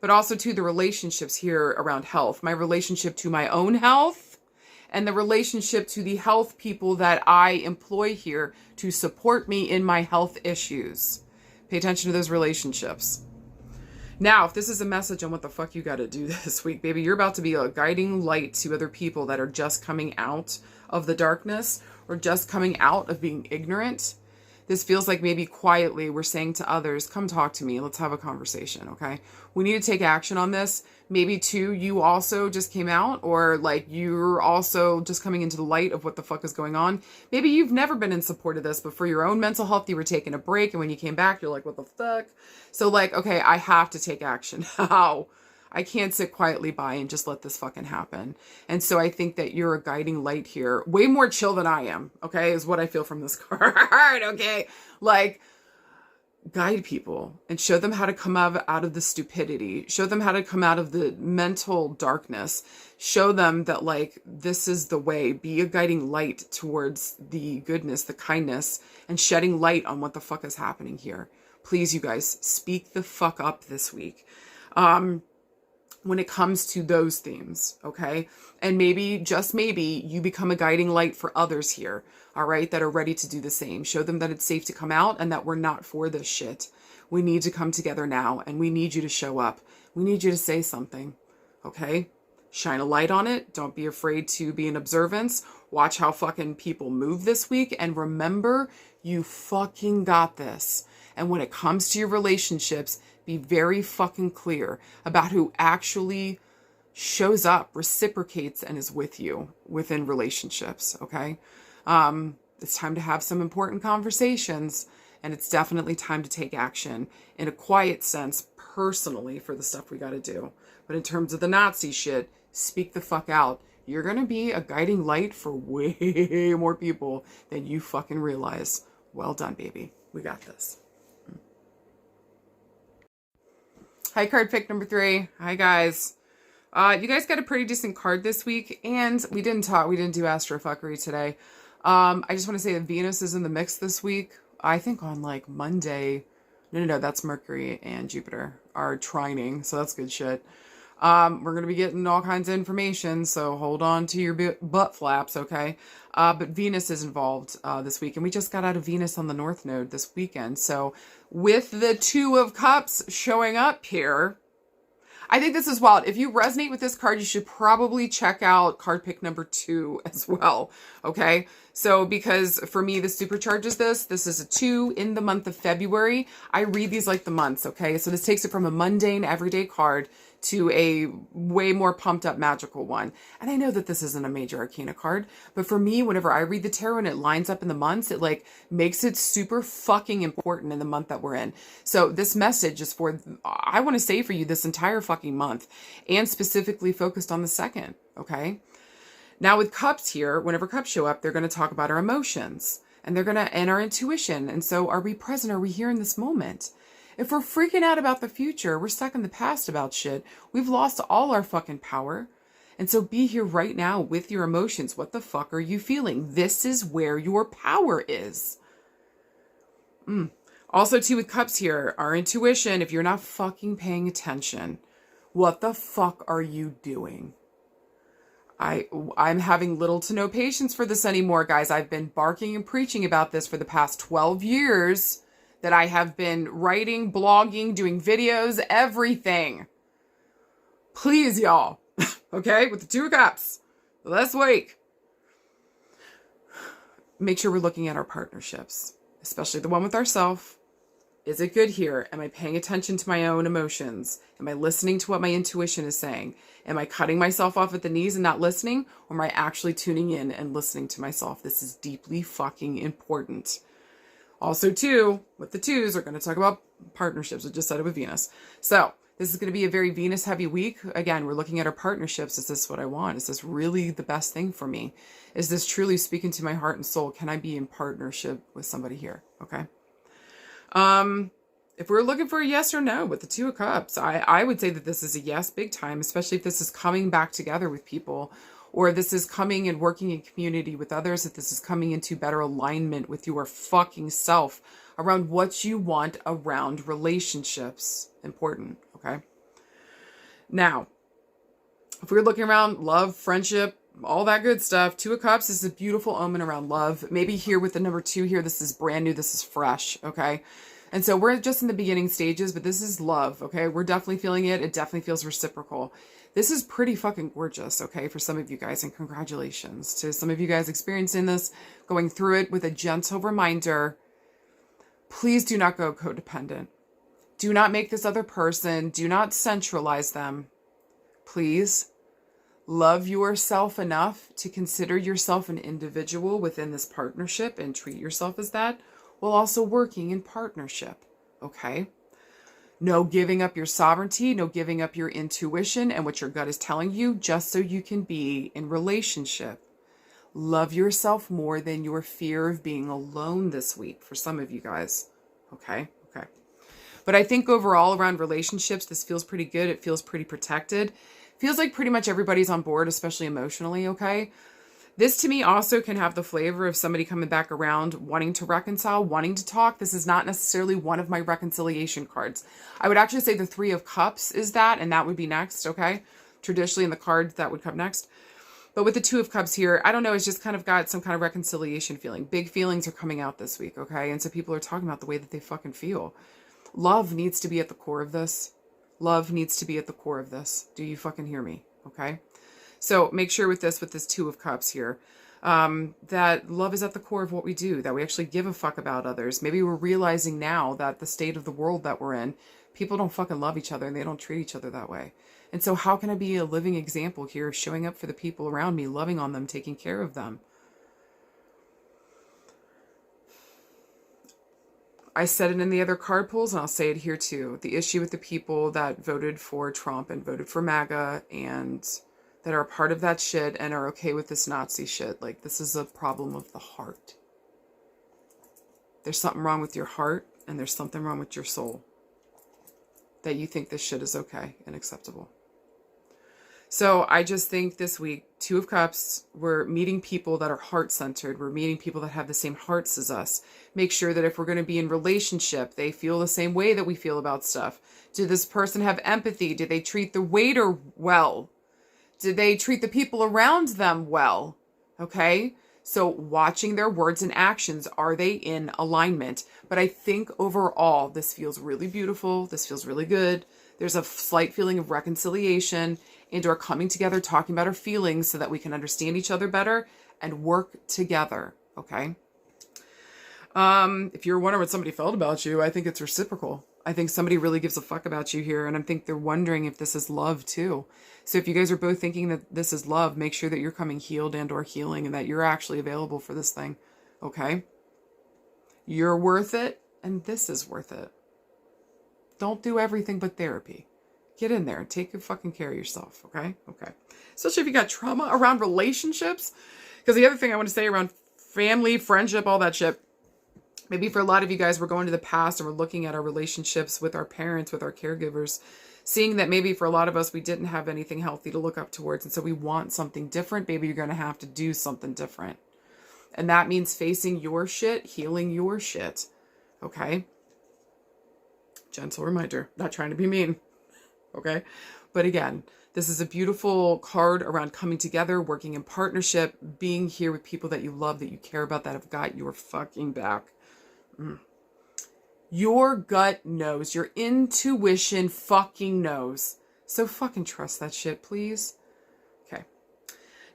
But also to the relationships here around health, my relationship to my own health and the relationship to the health people that I employ here to support me in my health issues. Pay attention to those relationships. Now, if this is a message on what the fuck you got to do this week, baby, you're about to be a guiding light to other people that are just coming out of the darkness or just coming out of being ignorant. This feels like maybe quietly we're saying to others, come talk to me. Let's have a conversation, okay? We need to take action on this. Maybe too, you also just came out or like you're also just coming into the light of what the fuck is going on. Maybe you've never been in support of this, but for your own mental health, you were taking a break. And when you came back, you're like, what the fuck? So like, okay, I have to take action. How? I can't sit quietly by and just let this fucking happen. And so I think that you're a guiding light here. Way more chill than I am, okay, is what I feel from this card, okay? Like, guide people and show them how to come out of the stupidity. Show them how to come out of the mental darkness. Show them that, like, this is the way. Be a guiding light towards the goodness, the kindness, and shedding light on what the fuck is happening here. Please, you guys, speak the fuck up this week. when it comes to those themes, okay? And maybe, just maybe, you become a guiding light for others here, all right, that are ready to do the same. Show them that it's safe to come out and that we're not for this shit. We need to come together now, and we need you to show up. We need you to say something, okay? Shine a light on it. Don't be afraid to be in observance. Watch how fucking people move this week, and remember, you fucking got this. And when it comes to your relationships, be very fucking clear about who actually shows up, reciprocates, and is with you within relationships, okay? It's time to have some important conversations, and it's definitely time to take action in a quiet sense, personally, for the stuff we got to do. But in terms of the Nazi shit, speak the fuck out. You're going to be a guiding light for way more people than you fucking realize. Well done, baby. We got this. Hi, card pick number 3. Hi, guys. You guys got a pretty decent card this week, and we didn't do Astrofuckery today. I just want to say that Venus is in the mix this week. I think on like Monday. No, that's Mercury and Jupiter are trining, so that's good shit. We're going to be getting all kinds of information, so hold on to your butt flaps, okay? But Venus is involved this week, and we just got out of Venus on the North Node this weekend. So with the Two of Cups showing up here, I think this is wild. If you resonate with this card, you should probably check out card pick number 2 as well, okay? So because for me, this supercharges this. This is a 2 in the month of February. I read these like the months, okay? So this takes it from a mundane, everyday card to a way more pumped up magical one. And I know that this isn't a major arcana card, but for me, whenever I read the tarot and it lines up in the months, it like makes it super fucking important in the month that we're in. So this message is for, I want to say for you this entire fucking month, and specifically focused on the 2nd, okay? Now with cups here, whenever cups show up, they're going to talk about our emotions, and and our intuition. And so are we present? Are we here in this moment? If we're freaking out about the future, we're stuck in the past about shit, we've lost all our fucking power. And so be here right now with your emotions. What the fuck are you feeling? This is where your power is. Also, too, with cups here, our intuition, if you're not fucking paying attention, what the fuck are you doing? I'm having little to no patience for this anymore, guys. I've been barking and preaching about this for the past 12 years. That I have been writing, blogging, doing videos, everything. Please, y'all. Okay? With the Two of Cups. This week. Make sure we're looking at our partnerships. Especially the one with ourselves. Is it good here? Am I paying attention to my own emotions? Am I listening to what my intuition is saying? Am I cutting myself off at the knees and not listening? Or am I actually tuning in and listening to myself? This is deeply fucking important. Also, too, with the 2s, we're going to talk about partnerships. I just said it with Venus. So this is going to be a very Venus-heavy week. Again, we're looking at our partnerships. Is this what I want? Is this really the best thing for me? Is this truly speaking to my heart and soul? Can I be in partnership with somebody here? Okay. If we're looking for a yes or no with the Two of Cups, I would say that this is a yes big time, especially if this is coming back together with people, or this is coming and working in community with others, if this is coming into better alignment with your fucking self around what you want around relationships. Important, okay? Now, if we're looking around love, friendship, all that good stuff, Two of Cups is a beautiful omen around love. Maybe here with the number 2 here, this is brand new, this is fresh, okay? And so we're just in the beginning stages, but this is love, okay? We're definitely feeling it. It definitely feels reciprocal. This is pretty fucking gorgeous, okay, for some of you guys, and congratulations to some of you guys experiencing this, going through it with a gentle reminder. Please do not go codependent. Do not make this other person. Do not centralize them. Please love yourself enough to consider yourself an individual within this partnership and treat yourself as that, while also working in partnership, okay? No giving up your sovereignty, no giving up your intuition and what your gut is telling you just so you can be in relationship. Love yourself more than your fear of being alone this week for some of you guys, okay? Okay. But I think overall around relationships, this feels pretty good. It feels pretty protected. Feels like pretty much everybody's on board, especially emotionally, okay? This to me also can have the flavor of somebody coming back around, wanting to reconcile, wanting to talk. This is not necessarily one of my reconciliation cards. I would actually say the Three of Cups is that, and that would be next, okay? Traditionally in the cards, that would come next. But with the Two of Cups here, I don't know, it's just kind of got some kind of reconciliation feeling. Big feelings are coming out this week, okay? And so people are talking about the way that they fucking feel. Love needs to be at the core of this. Love needs to be at the core of this. Do you fucking hear me? Okay? So make sure with this Two of Cups here, that love is at the core of what we do, that we actually give a fuck about others. Maybe we're realizing now that the state of the world that we're in, people don't fucking love each other and they don't treat each other that way. And so how can I be a living example here of showing up for the people around me, loving on them, taking care of them? I said it in the other card pulls, and I'll say it here too. The issue with the people that voted for Trump and voted for MAGA and that are a part of that shit and are okay with this Nazi shit. Like, this is a problem of the heart. There's something wrong with your heart, and there's something wrong with your soul that you think this shit is okay and acceptable. So I just think this week, Two of Cups, we're meeting people that are heart-centered. We're meeting people that have the same hearts as us. Make sure that if we're going to be in relationship, they feel the same way that we feel about stuff. Did this person have empathy? Did they treat the waiter well? Did they treat the people around them well? Okay? So watching their words and actions, are they in alignment? But I think overall, this feels really beautiful. This feels really good. There's a slight feeling of reconciliation and our coming together, talking about our feelings so that we can understand each other better and work together. Okay? If you're wondering what somebody felt about you, I think it's reciprocal. I think somebody really gives a fuck about you here, and I think they're wondering if this is love too. So if you guys are both thinking that this is love, make sure that you're coming healed and or healing and that you're actually available for this thing. Okay? You're worth it, and this is worth it. Don't do everything but therapy. Get in there and take good fucking care of yourself, okay? Okay. Especially if you got trauma around relationships. Because the other thing I want to say around family, friendship, all that shit, maybe for a lot of you guys, we're going to the past and we're looking at our relationships with our parents, with our caregivers, seeing that maybe for a lot of us, we didn't have anything healthy to look up towards. And so we want something different. Maybe you're going to have to do something different. And that means facing your shit, healing your shit. Okay? Gentle reminder, not trying to be mean. Okay? But again, this is a beautiful card around coming together, working in partnership, being here with people that you love, that you care about, that have got your fucking back. Your gut knows. Your intuition fucking knows. So fucking trust that shit, please. Okay.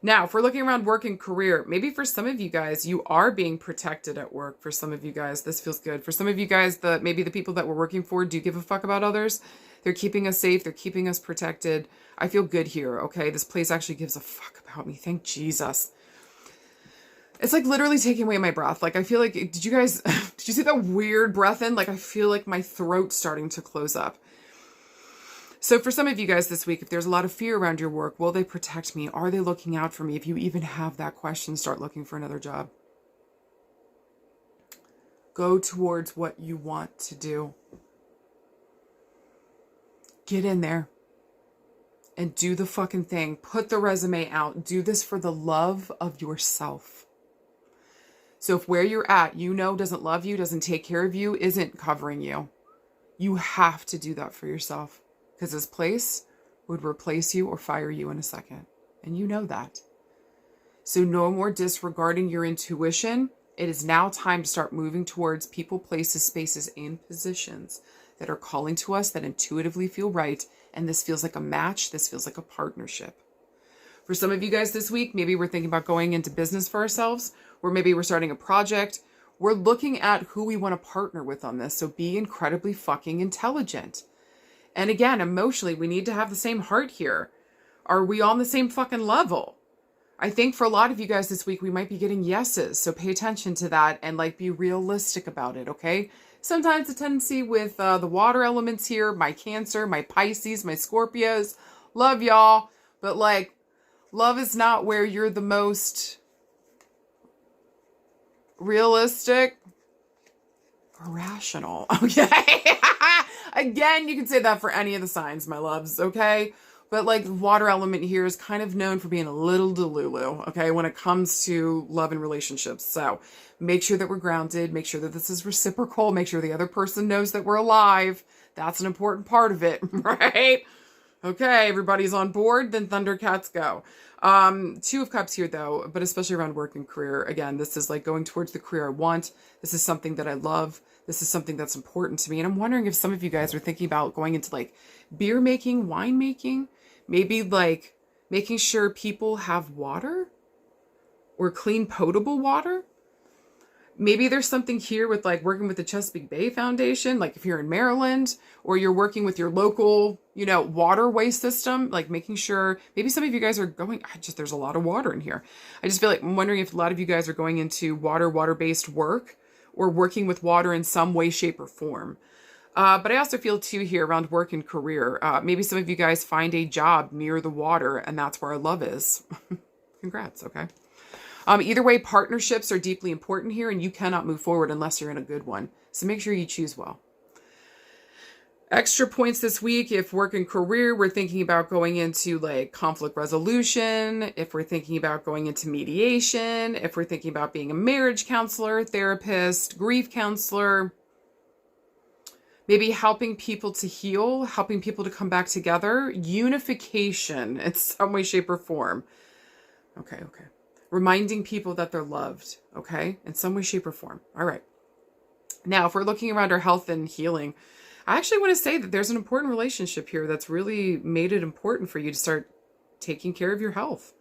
Now, if we're looking around work and career, maybe for some of you guys, you are being protected at work. For some of you guys, this feels good. For some of you guys, maybe the people that we're working for do give a fuck about others. They're keeping us safe. They're keeping us protected. I feel good here, okay? This place actually gives a fuck about me. Thank Jesus. It's like literally taking away my breath. Like, I feel like, did you see that weird breath in? Like, I feel like my throat's starting to close up. So for some of you guys this week, if there's a lot of fear around your work, will they protect me? Are they looking out for me? If you even have that question, start looking for another job. Go towards what you want to do. Get in there and do the fucking thing. Put the resume out. Do this for the love of yourself. So if where you're at, doesn't love you, doesn't take care of you, isn't covering you, you have to do that for yourself. Because this place would replace you or fire you in a second. And you know that. So no more disregarding your intuition. It is now time to start moving towards people, places, spaces, and positions that are calling to us, that intuitively feel right. And this feels like a match. This feels like a partnership. For some of you guys this week, maybe we're thinking about going into business for ourselves, or maybe we're starting a project. We're looking at who we want to partner with on this. So be incredibly fucking intelligent. And again, emotionally, we need to have the same heart here. Are we on the same fucking level? I think for a lot of you guys this week, we might be getting yeses. So pay attention to that and be realistic about it, okay? Sometimes the tendency with the water elements here, my Cancer, my Pisces, my Scorpios, love y'all. But love is not where you're the most realistic or rational, okay? Again, you can say that for any of the signs, my loves, okay? But like the water element here is kind of known for being a little delulu, okay, when it comes to love and relationships. So make sure that we're grounded, make sure that this is reciprocal, make sure the other person knows that we're alive. That's an important part of it, right? Okay, everybody's on board, then Thundercats go. Two of Cups here though, but especially around work and career. Again, this is like going towards the career I want. This is something that I love. This is something that's important to me. And I'm wondering if some of you guys are thinking about going into like beer making, wine making, maybe like making sure people have water or clean potable water. Maybe there's something here with like working with the Chesapeake Bay Foundation, like if you're in Maryland, or you're working with your local, you know, waterway system, like making sure, maybe some of you guys are going, there's a lot of water in here. I just feel like I'm wondering if a lot of you guys are going into water-based work or working with water in some way, shape, or form. But I also feel too here around work and career. Maybe some of you guys find a job near the water and that's where our love is. Congrats, okay? Either way, partnerships are deeply important here and you cannot move forward unless you're in a good one. So make sure you choose well. Extra points this week. If work and career, we're thinking about going into like conflict resolution. If we're thinking about going into mediation. If we're thinking about being a marriage counselor, therapist, grief counselor. Maybe helping people to heal, helping people to come back together. Unification in some way, shape, or form. Okay. Reminding people that they're loved, okay? In some way, shape, or form. All right. Now, if we're looking around our health and healing, I actually want to say that there's an important relationship here that's really made it important for you to start taking care of your health.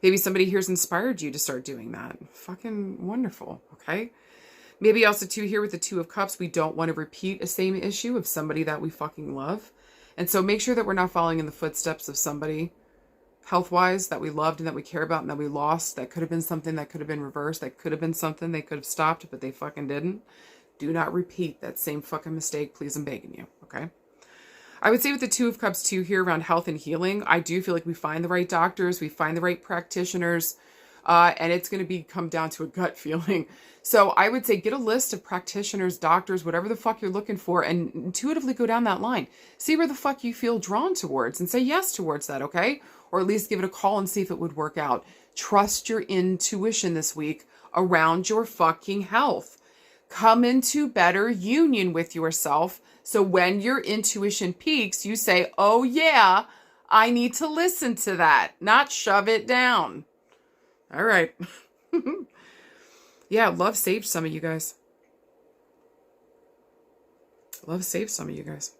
Maybe somebody here's inspired you to start doing that. Fucking wonderful, okay? Maybe also too here with the Two of Cups, we don't want to repeat a same issue of somebody that we fucking love. And so make sure that we're not following in the footsteps of somebody health-wise that we loved and that we care about and that we lost. That could have been something that could have been reversed. That could have been something they could have stopped, but they fucking didn't. Do not repeat that same fucking mistake, please. I'm begging you, okay? I would say with the Two of Cups too here around health and healing, I do feel like we find the right doctors, we find the right practitioners, and it's going to come down to a gut feeling. So I would say get a list of practitioners, doctors, whatever the fuck you're looking for, and intuitively go down that line. See where the fuck you feel drawn towards and say yes towards that, okay? Or at least give it a call and see if it would work out. Trust your intuition this week around your fucking health. Come into better union with yourself. So when your intuition peaks, you say, oh yeah, I need to listen to that, not shove it down. All right. Yeah, love saved some of you guys. Love saved some of you guys.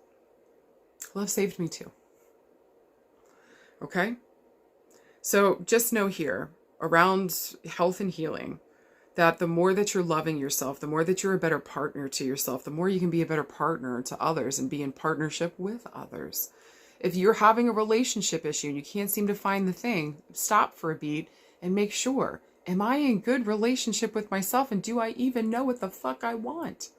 Love saved me too. Okay? So just know here, around health and healing, that the more that you're loving yourself, the more that you're a better partner to yourself, the more you can be a better partner to others and be in partnership with others. If you're having a relationship issue and you can't seem to find the thing, stop for a beat and make sure, am I in good relationship with myself and do I even know what the fuck I want?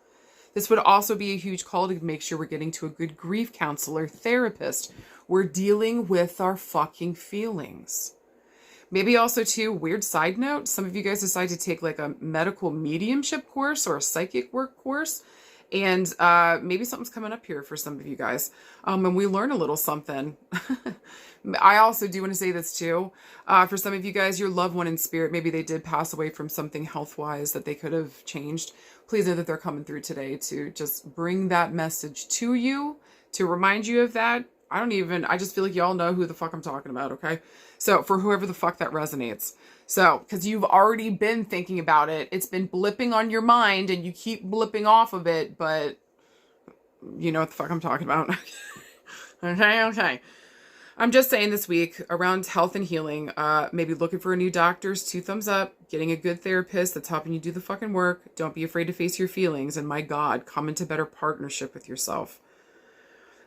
This would also be a huge call to make sure we're getting to a good grief counselor, therapist. We're dealing with our fucking feelings. Maybe also too, weird side note, some of you guys decide to take like a medical mediumship course or a psychic work course. And maybe something's coming up here for some of you guys. And we learn a little something. I also do want to say this too. For some of you guys, your loved one in spirit, maybe they did pass away from something health-wise that they could have changed. Please know that they're coming through today to just bring that message to you, to remind you of that. I just feel like y'all know who the fuck I'm talking about, okay? So for whoever the fuck that resonates. So, because you've already been thinking about it, it's been blipping on your mind and you keep blipping off of it, but you know what the fuck I'm talking about. Okay. I'm just saying this week around health and healing, maybe looking for a new doctor's 2 thumbs up, getting a good therapist that's helping you do the fucking work. Don't be afraid to face your feelings. And my God, come into better partnership with yourself.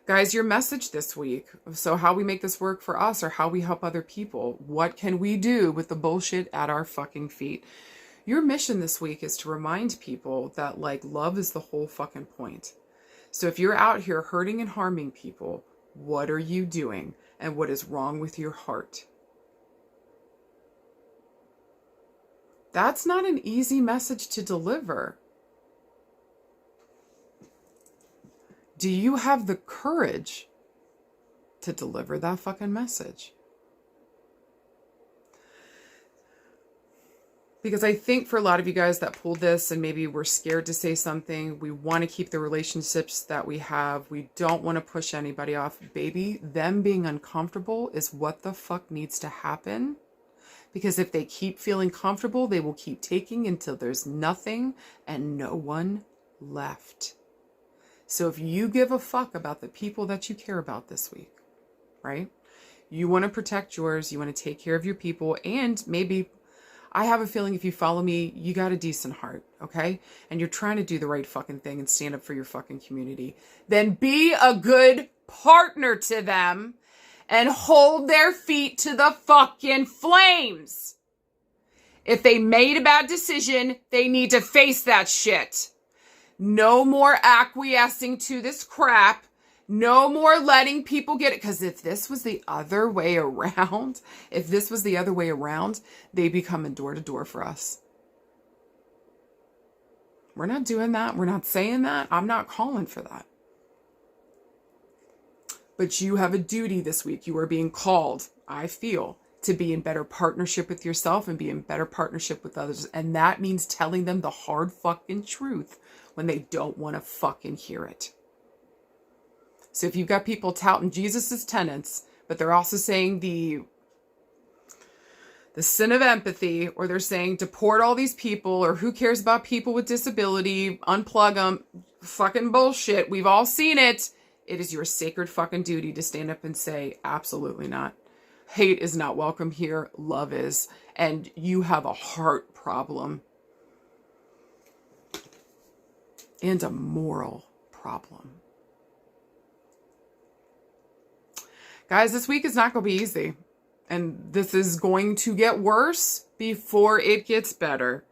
Guys, your message this week. So how we make this work for us or how we help other people. What can we do with the bullshit at our fucking feet? Your mission this week is to remind people that like love is the whole fucking point. So if you're out here hurting and harming people, what are you doing? And what is wrong with your heart? That's not an easy message to deliver. Do you have the courage to deliver that fucking message. Because I think for a lot of you guys that pulled this and maybe we're scared to say something, we want to keep the relationships that we have. We don't want to push anybody off. Baby, them being uncomfortable is what the fuck needs to happen. Because if they keep feeling comfortable, they will keep taking until there's nothing and no one left. So if you give a fuck about the people that you care about this week, right? You want to protect yours. You want to take care of your people. And maybe, I have a feeling if you follow me, you got a decent heart, okay? And you're trying to do the right fucking thing and stand up for your fucking community. Then be a good partner to them and hold their feet to the fucking flames. If they made a bad decision, they need to face that shit. No more acquiescing to this crap. No more letting people get it. Because if this was the other way around, they be coming door to door for us. We're not doing that. We're not saying that. I'm not calling for that. But you have a duty this week. You are being called, I feel, to be in better partnership with yourself and be in better partnership with others. And that means telling them the hard fucking truth when they don't want to fucking hear it. So if you've got people touting Jesus's tenets, but they're also saying the sin of empathy, or they're saying deport all these people, or who cares about people with disability, unplug them, fucking bullshit. We've all seen it. It is your sacred fucking duty to stand up and say, absolutely not. Hate is not welcome here. Love is. And you have a heart problem. And a moral problem. Guys, this week is not going to be easy. And this is going to get worse before it gets better.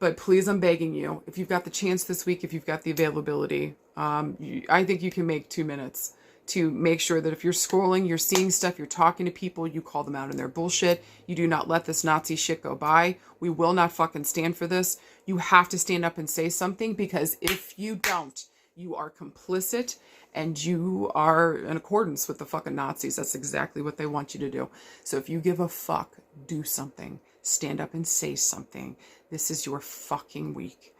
But please, I'm begging you, if you've got the chance this week, if you've got the availability, I think you can make 2 minutes to make sure that if you're scrolling, you're seeing stuff, you're talking to people, you call them out on their bullshit. You do not let this Nazi shit go by. We will not fucking stand for this. You have to stand up and say something, because if you don't, you are complicit and you are in accordance with the fucking Nazis. That's exactly what they want you to do. So if you give a fuck, do something. Stand up and say something. This is your fucking week.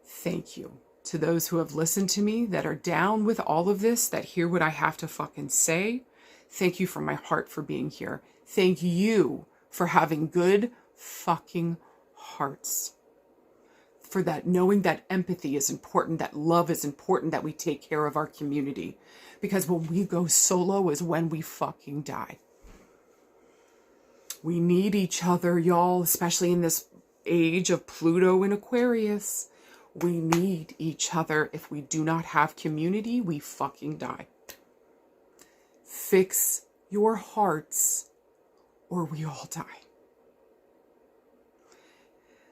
Thank you to those who have listened to me, that are down with all of this, that hear what I have to fucking say. Thank you from my heart for being here. Thank you for having good fucking hearts. For that, knowing that empathy is important, that love is important, that we take care of our community. Because when we go solo is when we fucking die. We need each other, y'all, especially in this age of Pluto and Aquarius. We need each other. If we do not have community, we fucking die. Fix your hearts or we all die.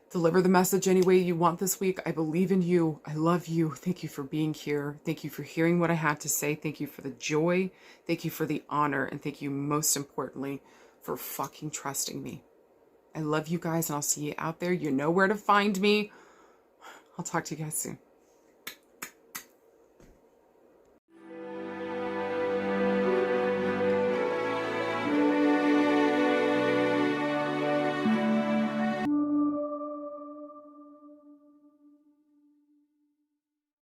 Deliver the message any way you want this week. I believe in you. I love you. Thank you for being here. Thank you for hearing what I had to say. Thank you for the joy. Thank you for the honor. And thank you most importantly for fucking trusting me. I love you guys, and I'll see you out there. You know where to find me. I'll talk to you guys soon.